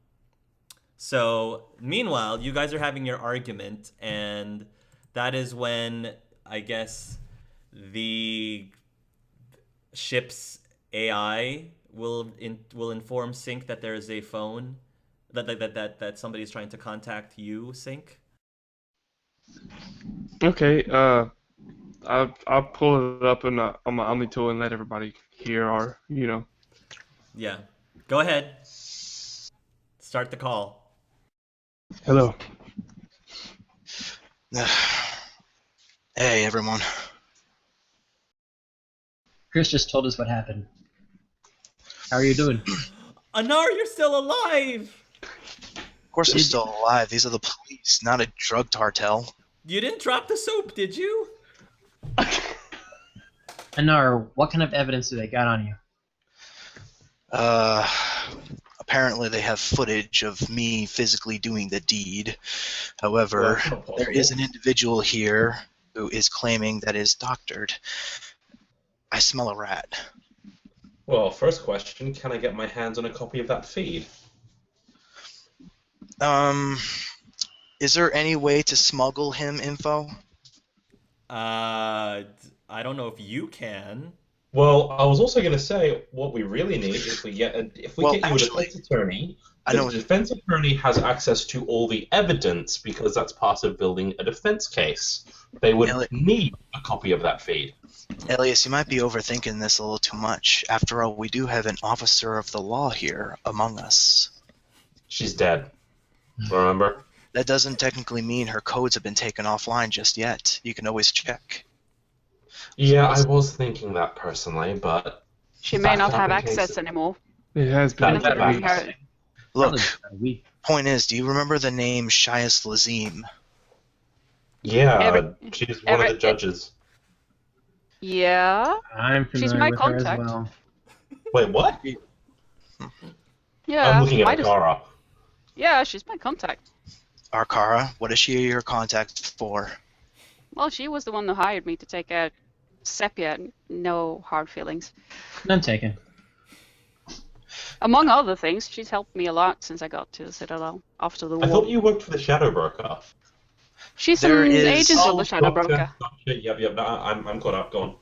So, meanwhile, you guys are having your argument, and that is when, I guess, the ship's AI will inform Sync that there is a phone, that somebody's trying to contact you, Sync. Okay, I'll pull it up on my Omni tool and let everybody hear our, Yeah. Go ahead. Start the call. Hello. Hey, everyone. Chris just told us what happened. How are you doing? Anar, you're still alive! Of course I'm still alive. These are the police, not a drug cartel. You didn't drop the soap, did you? Anar, what kind of evidence do they got on you? Apparently they have footage of me physically doing the deed. However, there is an individual here who is claiming that is doctored. I smell a rat. Well, first question, can I get my hands on a copy of that feed? Is there any way to smuggle him info? I don't know if you can. Well, I was also going to say what we really need is get you a defense attorney. The defense attorney has access to all the evidence because that's part of building a defense case. They would need a copy of that feed. Elias, you might be overthinking this a little too much. After all, we do have an officer of the law here among us. She's dead. Remember? That doesn't technically mean her codes have been taken offline just yet. You can always check. Yeah, I was thinking that personally, but... She may not have access anymore. It has been Look, point is, do you remember the name Shias Lazim? Yeah, she's one of the judges. Yeah. I'm familiar She's my with contact. her as well. Wait, what? Yeah. I'm looking at Akara. Yeah, she's my contact. Arkara, what is she your contact for? Well, she was the one who hired me to take out Sepia. No hard feelings. None taken. Among other things, she's helped me a lot since I got to the Citadel after the war. I thought you worked for the Shadow Broker. She's an agent of the Shadow Broker. Yep, no, I'm caught up, go on.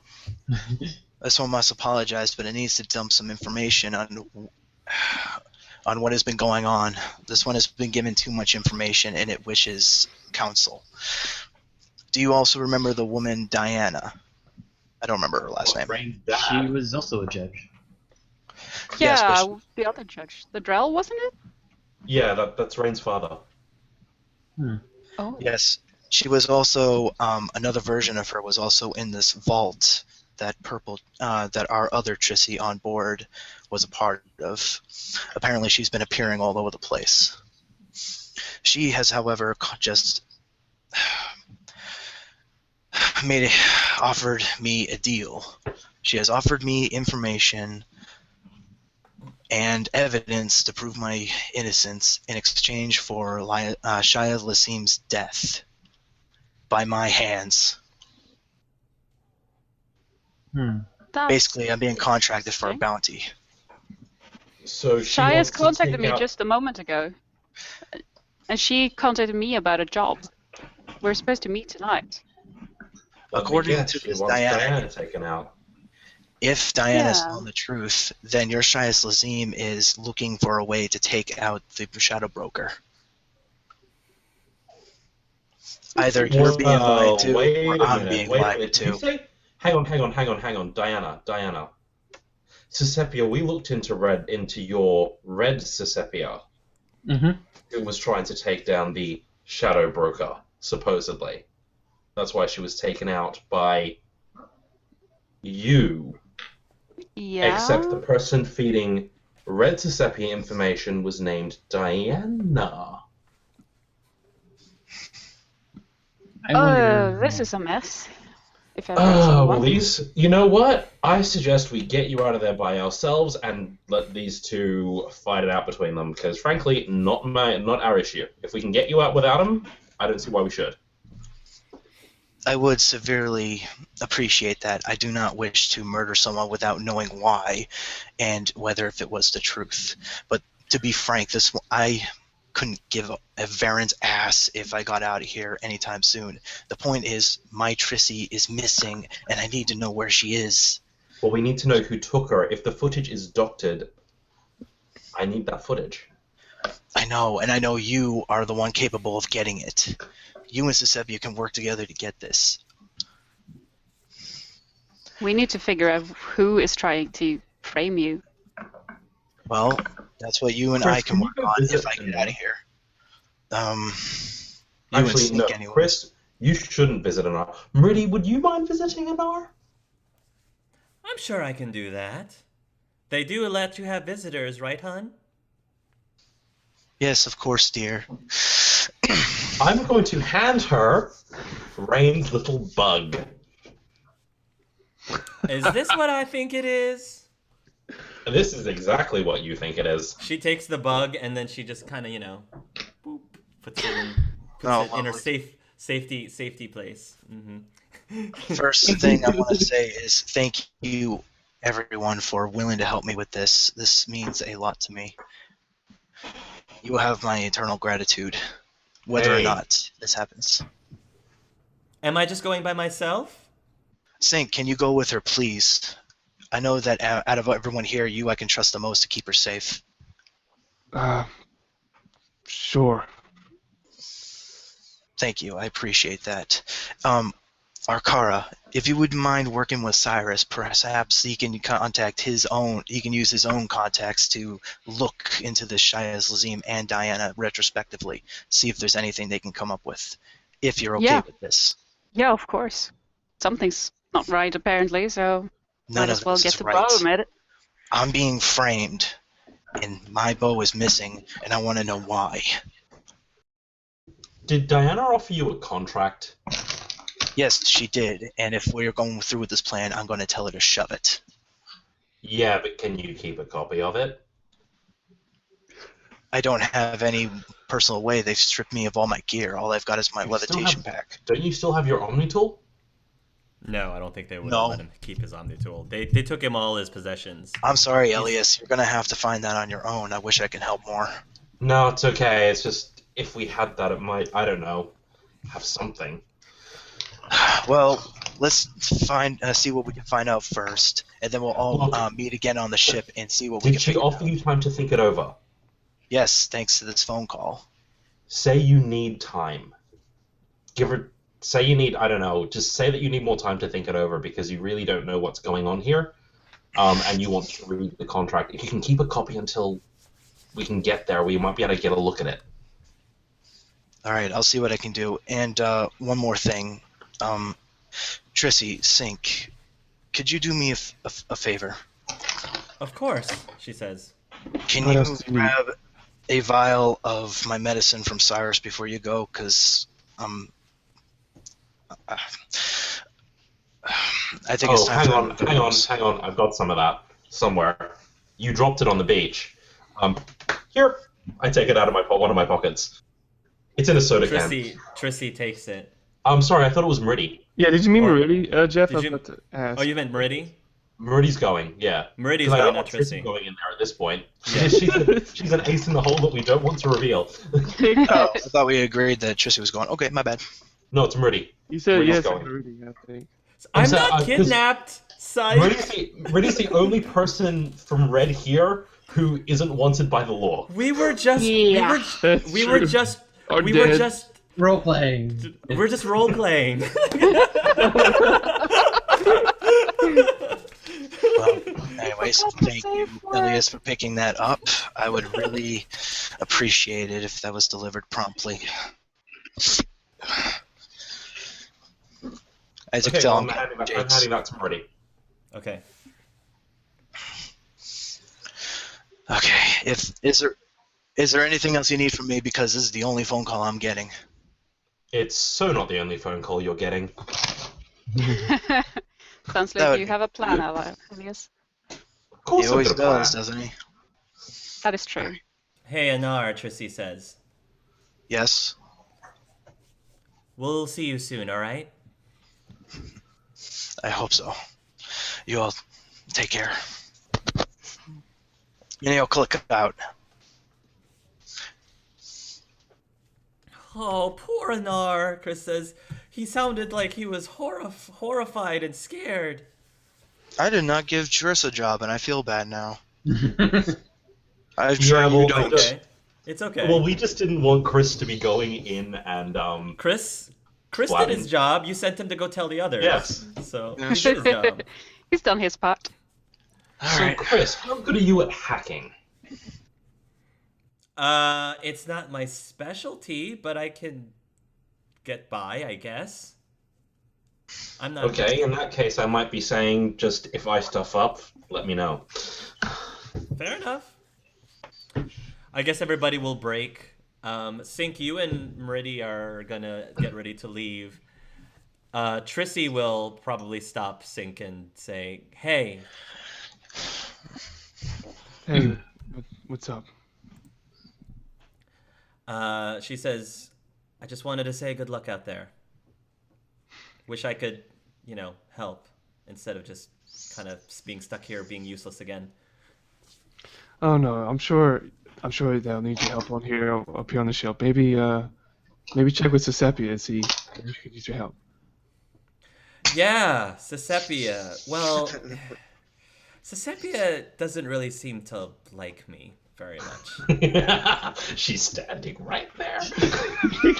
This one must apologize, but it needs to dump some information on what has been going on. This one has been given too much information, and it wishes counsel. Do you also remember the woman Diana? I don't remember her last name. Rain's She dad. was also a judge. Yes, Yeah, but the other judge. The Drell, wasn't it? Yeah, that's Rain's father. Oh. Yes, she was also another version of her was also in this vault that that our other Tricey on board was a part of. Apparently, she's been appearing all over the place. She has, however, just offered me a deal. She has offered me information and evidence to prove my innocence in exchange for Shia Lassim's death by my hands. That's Basically, I'm being contracted for a interesting. bounty. So she Shia wants has contacted to me take out... just a moment ago. And she contacted me about a job. We're supposed to meet tonight. According to she this wants Diana, Diana taken out. if Diana's Yeah. telling the truth, then your Shia Lassim is looking for a way to take out the Shadow Broker. Either you're being lied to, wait or a I'm minute, being wait a lied minute. Did you to. say... Hang on. Diana. Sisepia, we looked into your red Sisepia, who was trying to take down the Shadow Broker, supposedly. That's why she was taken out by you. Yeah. Except the person feeding red Sisepia information was named Diana. I wonder. This is a mess. If ever I saw Oh, one. well, these... You know what? I suggest we get you out of there by ourselves and let these two fight it out between them, because frankly, not our issue. If we can get you out without them, I don't see why we should. I would severely appreciate that. I do not wish to murder someone without knowing why and whether if it was the truth. But to be frank, I couldn't give a Varen's ass if I got out of here anytime soon. The point is, my Tricey is missing, and I need to know where she is. Well, we need to know who took her. If the footage is doctored, I need that footage. I know, and I know you are the one capable of getting it. You and Sisepia can work together to get this. We need to figure out who is trying to frame you. Well, that's what you and Chris, I can you work go on visit if I get them? out of here. You and Actually, Sneak no, anyways. Chris, you shouldn't visit Anar. Mridi, would you mind visiting Anar? I'm sure I can do that. They do let you have visitors, right, hon? Yes, of course, dear. I'm going to hand her Rain's little bug. Is this what I think it is? This is exactly what you think it is. She takes the bug and then she just kind of, boop, puts it in her lovely. safety place. First thing I want to say is thank you, everyone, for willing to help me with this. This means a lot to me. You have my eternal gratitude, whether or Hey. not this happens. Am I just going by myself? Sink, can you go with her, please? I know that out of everyone here, I can trust the most to keep her safe. Sure. Thank you. I appreciate that. Arkara, if you wouldn't mind working with Cyrus, perhaps he can contact his own. He can use his own contacts to look into the Shia Lassim and Diana retrospectively, see if there's anything they can come up with. If you're okay Yeah. with this. Yeah, of course. Something's not right, apparently, so None might of as well this get is the right. problem at it. I'm being framed, and my bow is missing, and I want to know why. Did Diana offer you a contract? Yes, she did, and if we're going through with this plan, I'm going to tell her to shove it. Yeah, but can you keep a copy of it? I don't have any personal way. They've stripped me of all my gear. All I've got is my You still levitation have- pack. Don't you still have your Omni tool? No, I don't think they would No. let him keep his Omni tool. They took him all his possessions. I'm sorry, Elias. You're going to have to find that on your own. I wish I could help more. No, it's okay. It's just, if we had that, it might, I don't know, have something. Well, let's see what we can find out first, and then we'll all meet again on the ship and see what we Did can she figure offer out. you time to think it over? Yes, thanks to this phone call. Say you need time. Give her say you need, I don't know, just say that you need more time to think it over because you really don't know what's going on here, and you want to read the contract. If you can keep a copy until we can get there, we might be able to get a look at it. All right, I'll see what I can do. And one more thing. Tricey, Sync, could you do me a favor? Of course, she says. Can What you else do you need? grab a vial of my medicine from Cyrus before you go? Because I think it's time hang on. I've got some of that somewhere. You dropped it on the beach. Here. I take it out of one of my pockets. It's in a soda can. Tricey takes it. I'm sorry, I thought it was Mridi. Yeah, did you mean Or- Mridi, Jeff? did I was you- about to ask. Oh, you meant Mridi? Mridi's going, yeah. Mridi's 'Cause I going, don't not want Tricey Tricey. going in there at this point. Yeah. She's an ace in the hole that we don't want to reveal. Oh, I thought we agreed that Tricey was going. Okay, my bad. No, it's Mridi. You said Mridi's yes, going. Mridi, I think. I'm sorry, not 'cause kidnapped, Psych. Mridi's the only person from Red here who isn't wanted by the law. We were just Yeah. That's we were true. just Or we were dead. just Role playing. we're just role playing. Well, anyways, thank you, Elias, for picking that up. I would really appreciate it if that was delivered promptly. As you can Okay, tell, I'm handing that to Mridi. Okay. Okay, is there anything else you need from me, because this is the only phone call I'm getting? It's so not the only phone call you're getting. Sounds That like would you be have a plan, Elias. Of course He I've always got a plan. does, doesn't he? That is true. Hey, Anar, Tricey says. Yes. We'll see you soon, all right? I hope so. You all take care. And you'll click out. Oh, poor Anar, Chris says. He sounded like he was horrified and scared. I did not give Chris a job, and I feel bad now. I'm Yeah, sure you well, don't. Okay. It's okay. Well, we just didn't want Chris to be going in and Chris did Flattened. his job. You sent him to go tell the others. Yes. So Yeah. he did his job. He's done his part. All So right. Chris, how good are you at hacking? It's not my specialty, but I can get by, I guess. I'm not Okay, in that case I might be saying just if I stuff up, let me know. Fair enough. I guess everybody will break. Sync, you and Mridi are gonna get ready to leave. Tricey will probably stop Sync and say, "Hey, Hey, what's up? She says, "I just wanted to say good luck out there. Wish I could, help instead of just kind of being stuck here, being useless again." Oh no, I'm sure they'll need your help up here on the ship. Maybe check with Sesepia and see if she could use your help. Yeah, Sesepia. Well, Sesepia doesn't really seem to like me very much. She's standing right there.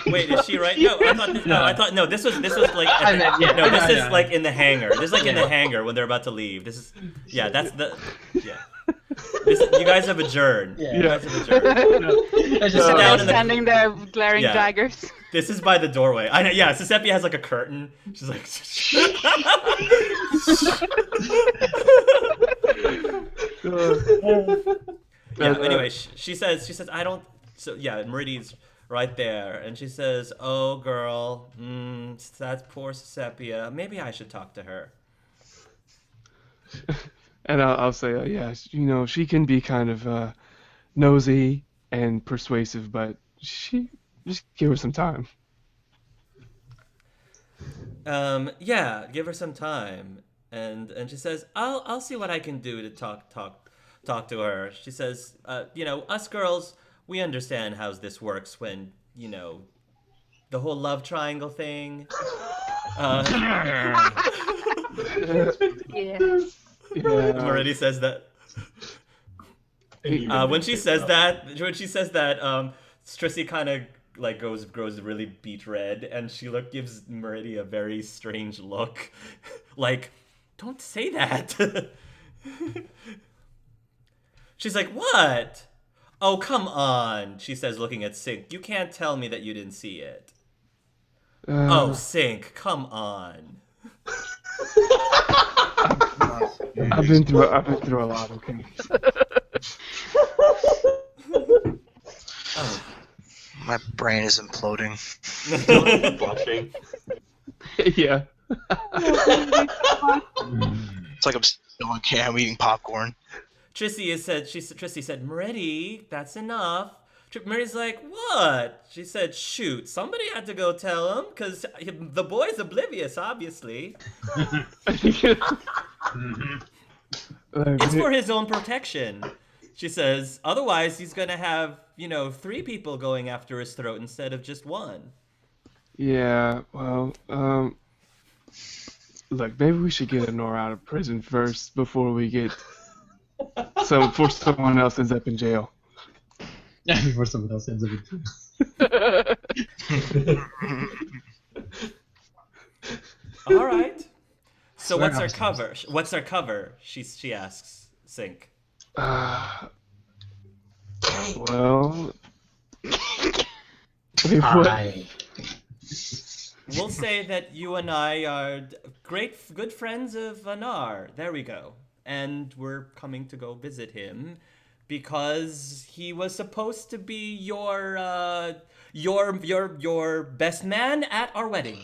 Wait, is she right? No, this was like I meant, yeah, no, this I is know. like in the hangar. This is like in the hangar when they're about to leave. This is that's the you guys have adjourned. Yeah. You guys have adjourned. I just Sit saw down that. in the- Standing there glaring Yeah. daggers. This is by the doorway. I know. Yeah, Sesepia has like a curtain. She's like. Yeah. Anyway, she says I don't. So yeah, Mridi's right there, and she says, "Oh, girl, that's poor Sesepia. Maybe I should talk to her." And I'll say, yeah, she can be kind of nosy and persuasive, but she just give her some time. Yeah, give her some time, and she says, "I'll see what I can do to talk to her." She says, "Us girls, we understand how this works when the whole love triangle thing." Yes. Yeah. Mridi says that. When she says that, Tricey kind of like grows really beet red, and she gives Mridi a very strange look, like, don't say that. She's like, what? Oh, come on, she says, looking at Sink. You can't tell me that you didn't see it. Oh, Sink, come on. I've been through a lot, okay? Oh. My brain is imploding. Blushing. Yeah. It's like I'm still on cam eating popcorn. Tricey said, Mridi, that's enough. Mridi's like, what? She said, shoot, somebody had to go tell him, because the boy's oblivious, obviously. It's for his own protection. She says, otherwise he's going to have, 3 people going after his throat instead of just one. Yeah, well, look, maybe we should get Anar out of prison first before we get before someone else ends up in jail. Before someone else ends up in jail. All right. So what's our cover? What's our cover? She asks Sink. Well, Hi. We'll say that you and I are good friends of Anar. There we go. And we're coming to go visit him because he was supposed to be your best man at our wedding.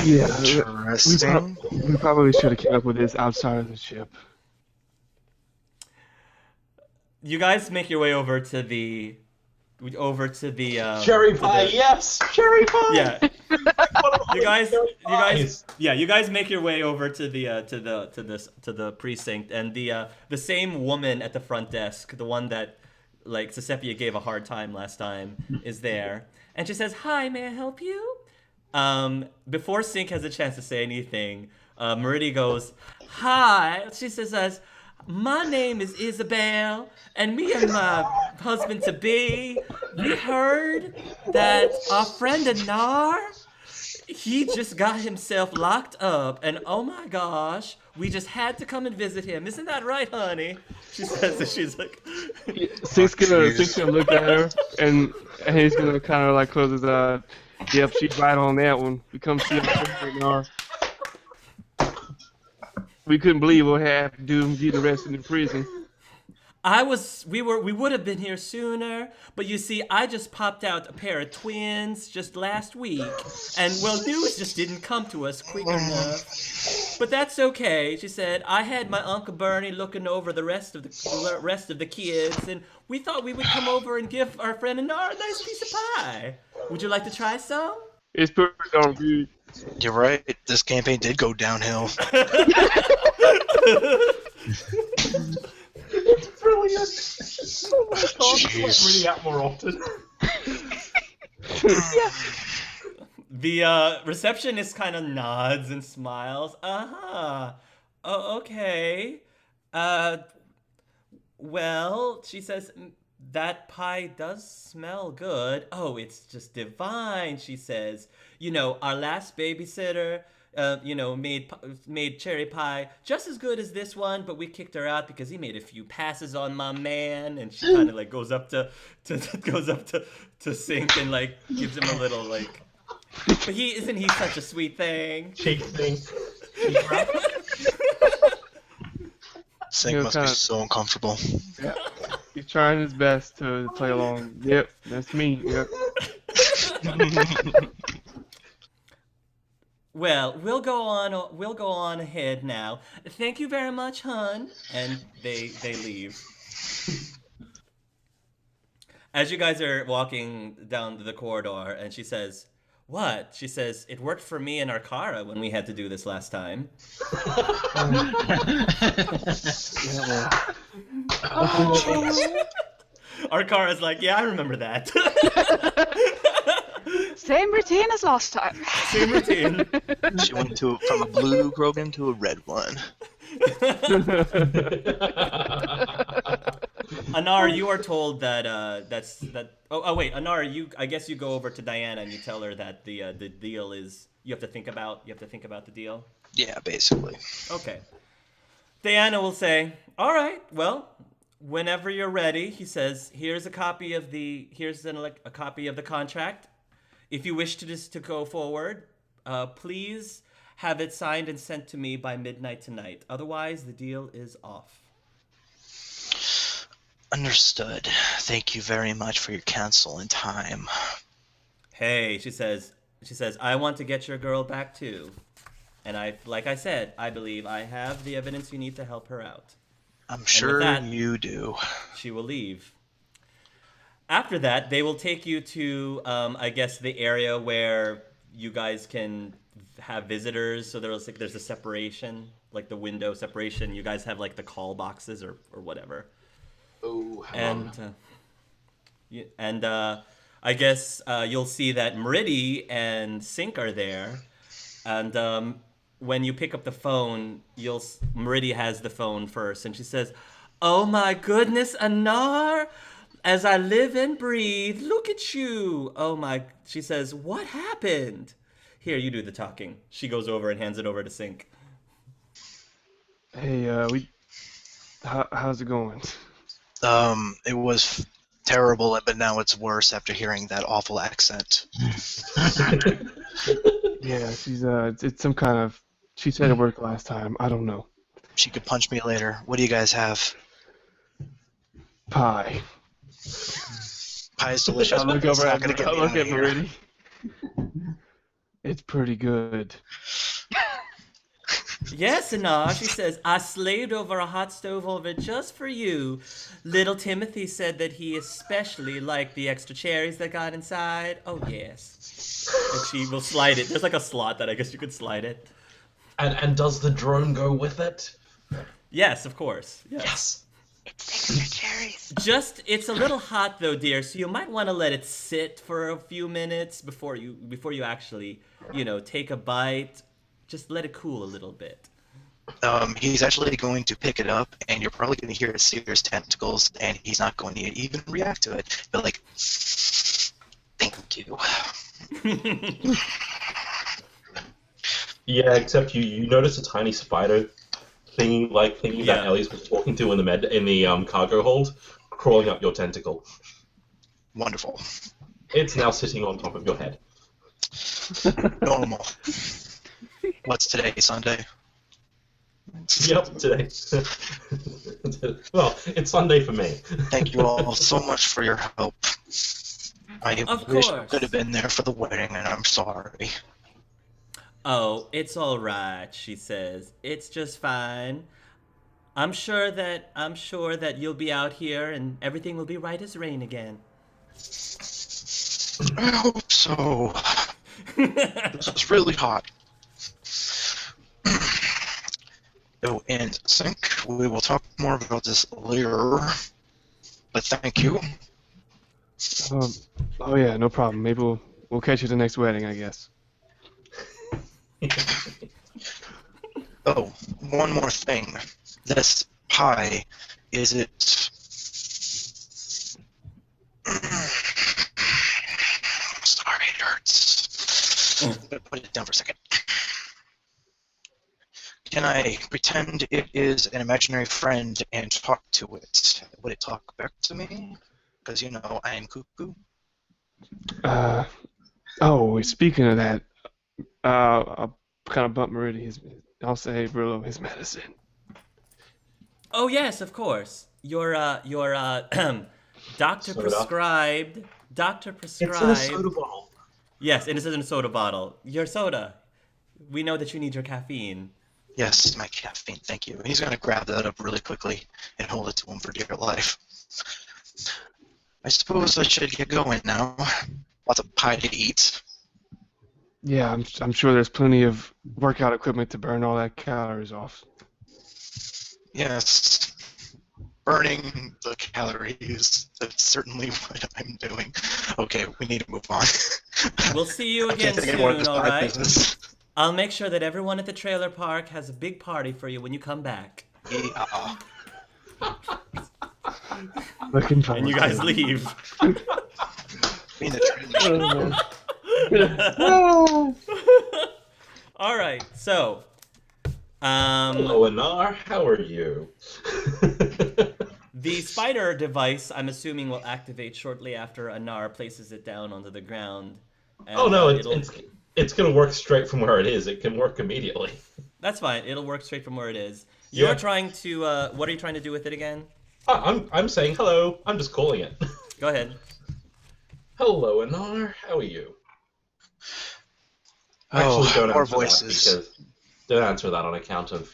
Yeah, Interesting. we probably should have kept up with this outside of the ship. You guys make your way over to the Cherry pie, yes, cherry pie. Yeah. You guys make your way over to the precinct, and the same woman at the front desk, the one that like Sesepia gave a hard time last time, is there, and she says, "Hi, may I help you?" Before Sink has a chance to say anything, Mridi goes, "Hi." She says, "My name is Isabel, and me and my husband-to-be, we heard that our friend Anar, he just got himself locked up, and oh my gosh, we just had to come and visit him. Isn't that right, honey?" She says, and she's like... Sink's gonna look at her, and he's gonna kind of like close his eyes. Yep, she's right on that one. We come see Anar. We couldn't believe what happened to him get arrested in prison. We would have been here sooner, but you see, I just popped out a pair of twins just last week, and well, news just didn't come to us quick enough. But that's okay, she said. I had my Uncle Bernie looking over the rest of the kids, and we thought we would come over and give our friend Anar a nice piece of pie. Would you like to try some? It's pretty darn good. You're right. This campaign did go downhill. It's brilliant. Oh my god, Jeez. bring it out more often. The receptionist kind of nods and smiles. Uh-huh. Oh, okay. Well, she says, that pie does smell good. Oh, it's just divine, she says. Our last babysitter, made cherry pie just as good as this one, but we kicked her out because he made a few passes on my man, and she kind of like goes up to Sink and like gives him a little like. But isn't he such a sweet thing? Cheap thing. Sink must be so uncomfortable. Yeah. He's trying his best to play along. Yep, that's me. Yep. Well, we'll go on ahead now. Thank you very much, hon. And they leave. As you guys are walking down the corridor, and she says, "What?" She says, "It worked for me and Arkara when we had to do this last time." Arkara's like, "Yeah, I remember that." Same routine as last time. Same routine. She went from a blue Grogan to a red one. Anar, you are told that Oh wait, Anar, I guess you go over to Diana and you tell her that the deal is you have to think about the deal. Yeah, basically. Okay. Diana will say, "All right, well, whenever you're ready," he says, "Here's a copy of the contract. If you wish to go forward, please have it signed and sent to me by midnight tonight. Otherwise, the deal is off." Understood. Thank you very much for your counsel and time. Hey, she says, "I want to get your girl back too. And like I said, I believe I have the evidence you need to help her out." I'm sure that, you do. She will leave. After that, they will take you to, I guess, the area where you guys can have visitors. So there's a separation, like the window separation. You guys have like the call boxes or whatever. Oh, I guess you'll see that Mridi and Sync are there, and when you pick up the phone, Mridi has the phone first, and she says, "Oh my goodness, Anar, as I live and breathe, look at you. Oh my," she says, "what happened?" "Here, you do the talking." She goes over and hands it over to Sync. Hey, how's it going? It was terrible, but now it's worse after hearing that awful accent. Yeah, she's it's some kind of. She said it worked last time. I don't know. She could punch me later. What do you guys have? Pie. Pie is delicious. I look but it's over not at gonna get me out of here. Mridi. It's pretty good. "Yes, Anar," she says, "I slaved over a hot stove over just for you. Little Timothy said that he especially liked the extra cherries that got inside. Oh, yes." And she will slide it. There's like a slot that I guess you could slide it. And does the drone go with it? Yes, of course. Yes. Extra cherries. Just, it's a little hot though, dear, so you might want to let it sit for a few minutes before you actually, take a bite. Just let it cool a little bit. He's actually going to pick it up, and you're probably going to hear it sear his tentacles, and he's not going to even react to it. But like, thank you. Yeah, except you notice a tiny spider thingy that Ellie's was talking to in the cargo hold, crawling up your tentacle. Wonderful. It's now sitting on top of your head. Normal. What's today, Sunday? Yep, today. Well, it's Sunday for me. Thank you all so much for your help. I Of wish I course. could have been there for the wedding, and I'm sorry. "Oh, it's all right," she says. "It's just fine. I'm sure that you'll be out here and everything will be right as rain again." I hope so. This is really hot. Oh, and Sync, we will talk more about this later. But thank you. Oh yeah, no problem. Maybe we'll catch you at the next wedding, I guess. Oh, one more thing. This pie, is it... Sorry, it hurts. I'm gonna put it down for a second. Can I pretend it is an imaginary friend and talk to it? Would it talk back to me? Because, I am cuckoo. Oh, speaking of that, I'll kind of bump Mridi. I'll say, "Hey, Brillo, his medicine." "Oh yes, of course. Your doctor Soda. prescribed. Doctor prescribed. It's in a soda bottle. Yes, and this is in a soda bottle. Your soda. We know that you need your caffeine." Yes, my caffeine, thank you. He's going to grab that up really quickly and hold it to him for dear life. I suppose I should get going now. Lots of pie to eat. Yeah, I'm sure there's plenty of workout equipment to burn all that calories off. Yes, burning the calories. That's certainly what I'm doing. Okay, we need to move on. We'll see you I again can't take any more of soon, this all pie right? business. I'll make sure that everyone at the trailer park has a big party for you when you come back. Yeah. Looking forward And you to guys it. leave. Being a transition. Oh, All right, so Hello, Anar. How are you? the spider device, I'm assuming, will activate shortly after Anar places it down onto the ground. And, Oh no, it'll... it's gonna work straight from where it is. It can work immediately. That's fine. It'll work straight from where it is. Yeah. You're trying to. What are you trying to do with it again? I'm saying hello. I'm just calling it. Go ahead. Hello, Anar. How are you? Oh, Actually, don't more answer voices. that because don't answer that on account of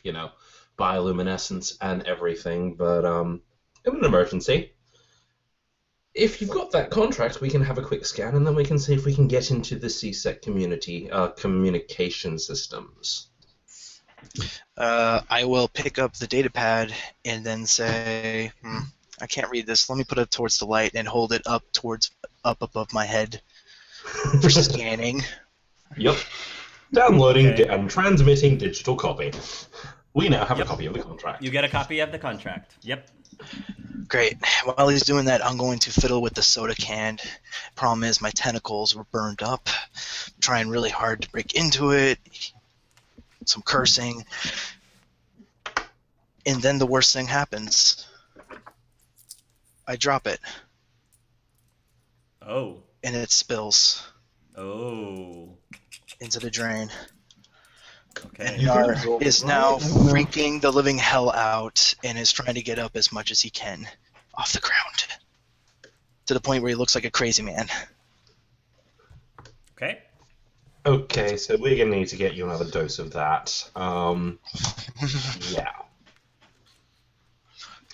bioluminescence and everything. But in an emergency, if you've got that contract, we can have a quick scan and then we can see if we can get into the CSEC community communication systems. I will pick up the data pad and then say, I can't read this. Let me put it towards the light and hold it up above my head for scanning. Yep. Downloading Okay. and transmitting digital copy. We now have a Yep. copy of the contract. You get a copy of the contract. Yep. Great. While he's doing that, I'm going to fiddle with the soda can. Problem is, my tentacles were burned up. I'm trying really hard to break into it. Some cursing. And then the worst thing happens. I drop it, Oh. and it spills Oh. into the drain. Okay. And Anar is now freaking the living hell out and is trying to get up as much as he can off the ground. To the point where he looks like a crazy man. Okay. Okay, so we're gonna need to get you another dose of that. Yeah.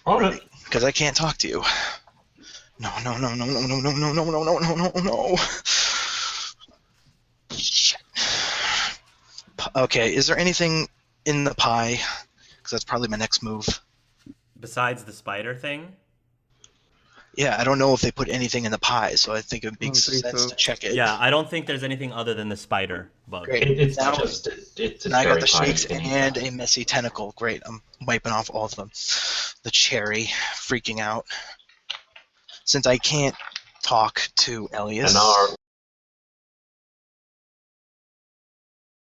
Alright. Because I can't talk to you. No. Shit. Okay, is there anything in the pie? Because that's probably my next move. Besides the spider thing? Yeah, I don't know if they put anything in the pie, so I think it makes I don't think sense so. to check it. Yeah, I don't think there's anything other than the spider bug. Great. It's Now- just it's a And I very got the tiny shakes thing. and a messy tentacle. Great, I'm wiping off all of them. The cherry, freaking out. Since I can't talk to Elias. Anar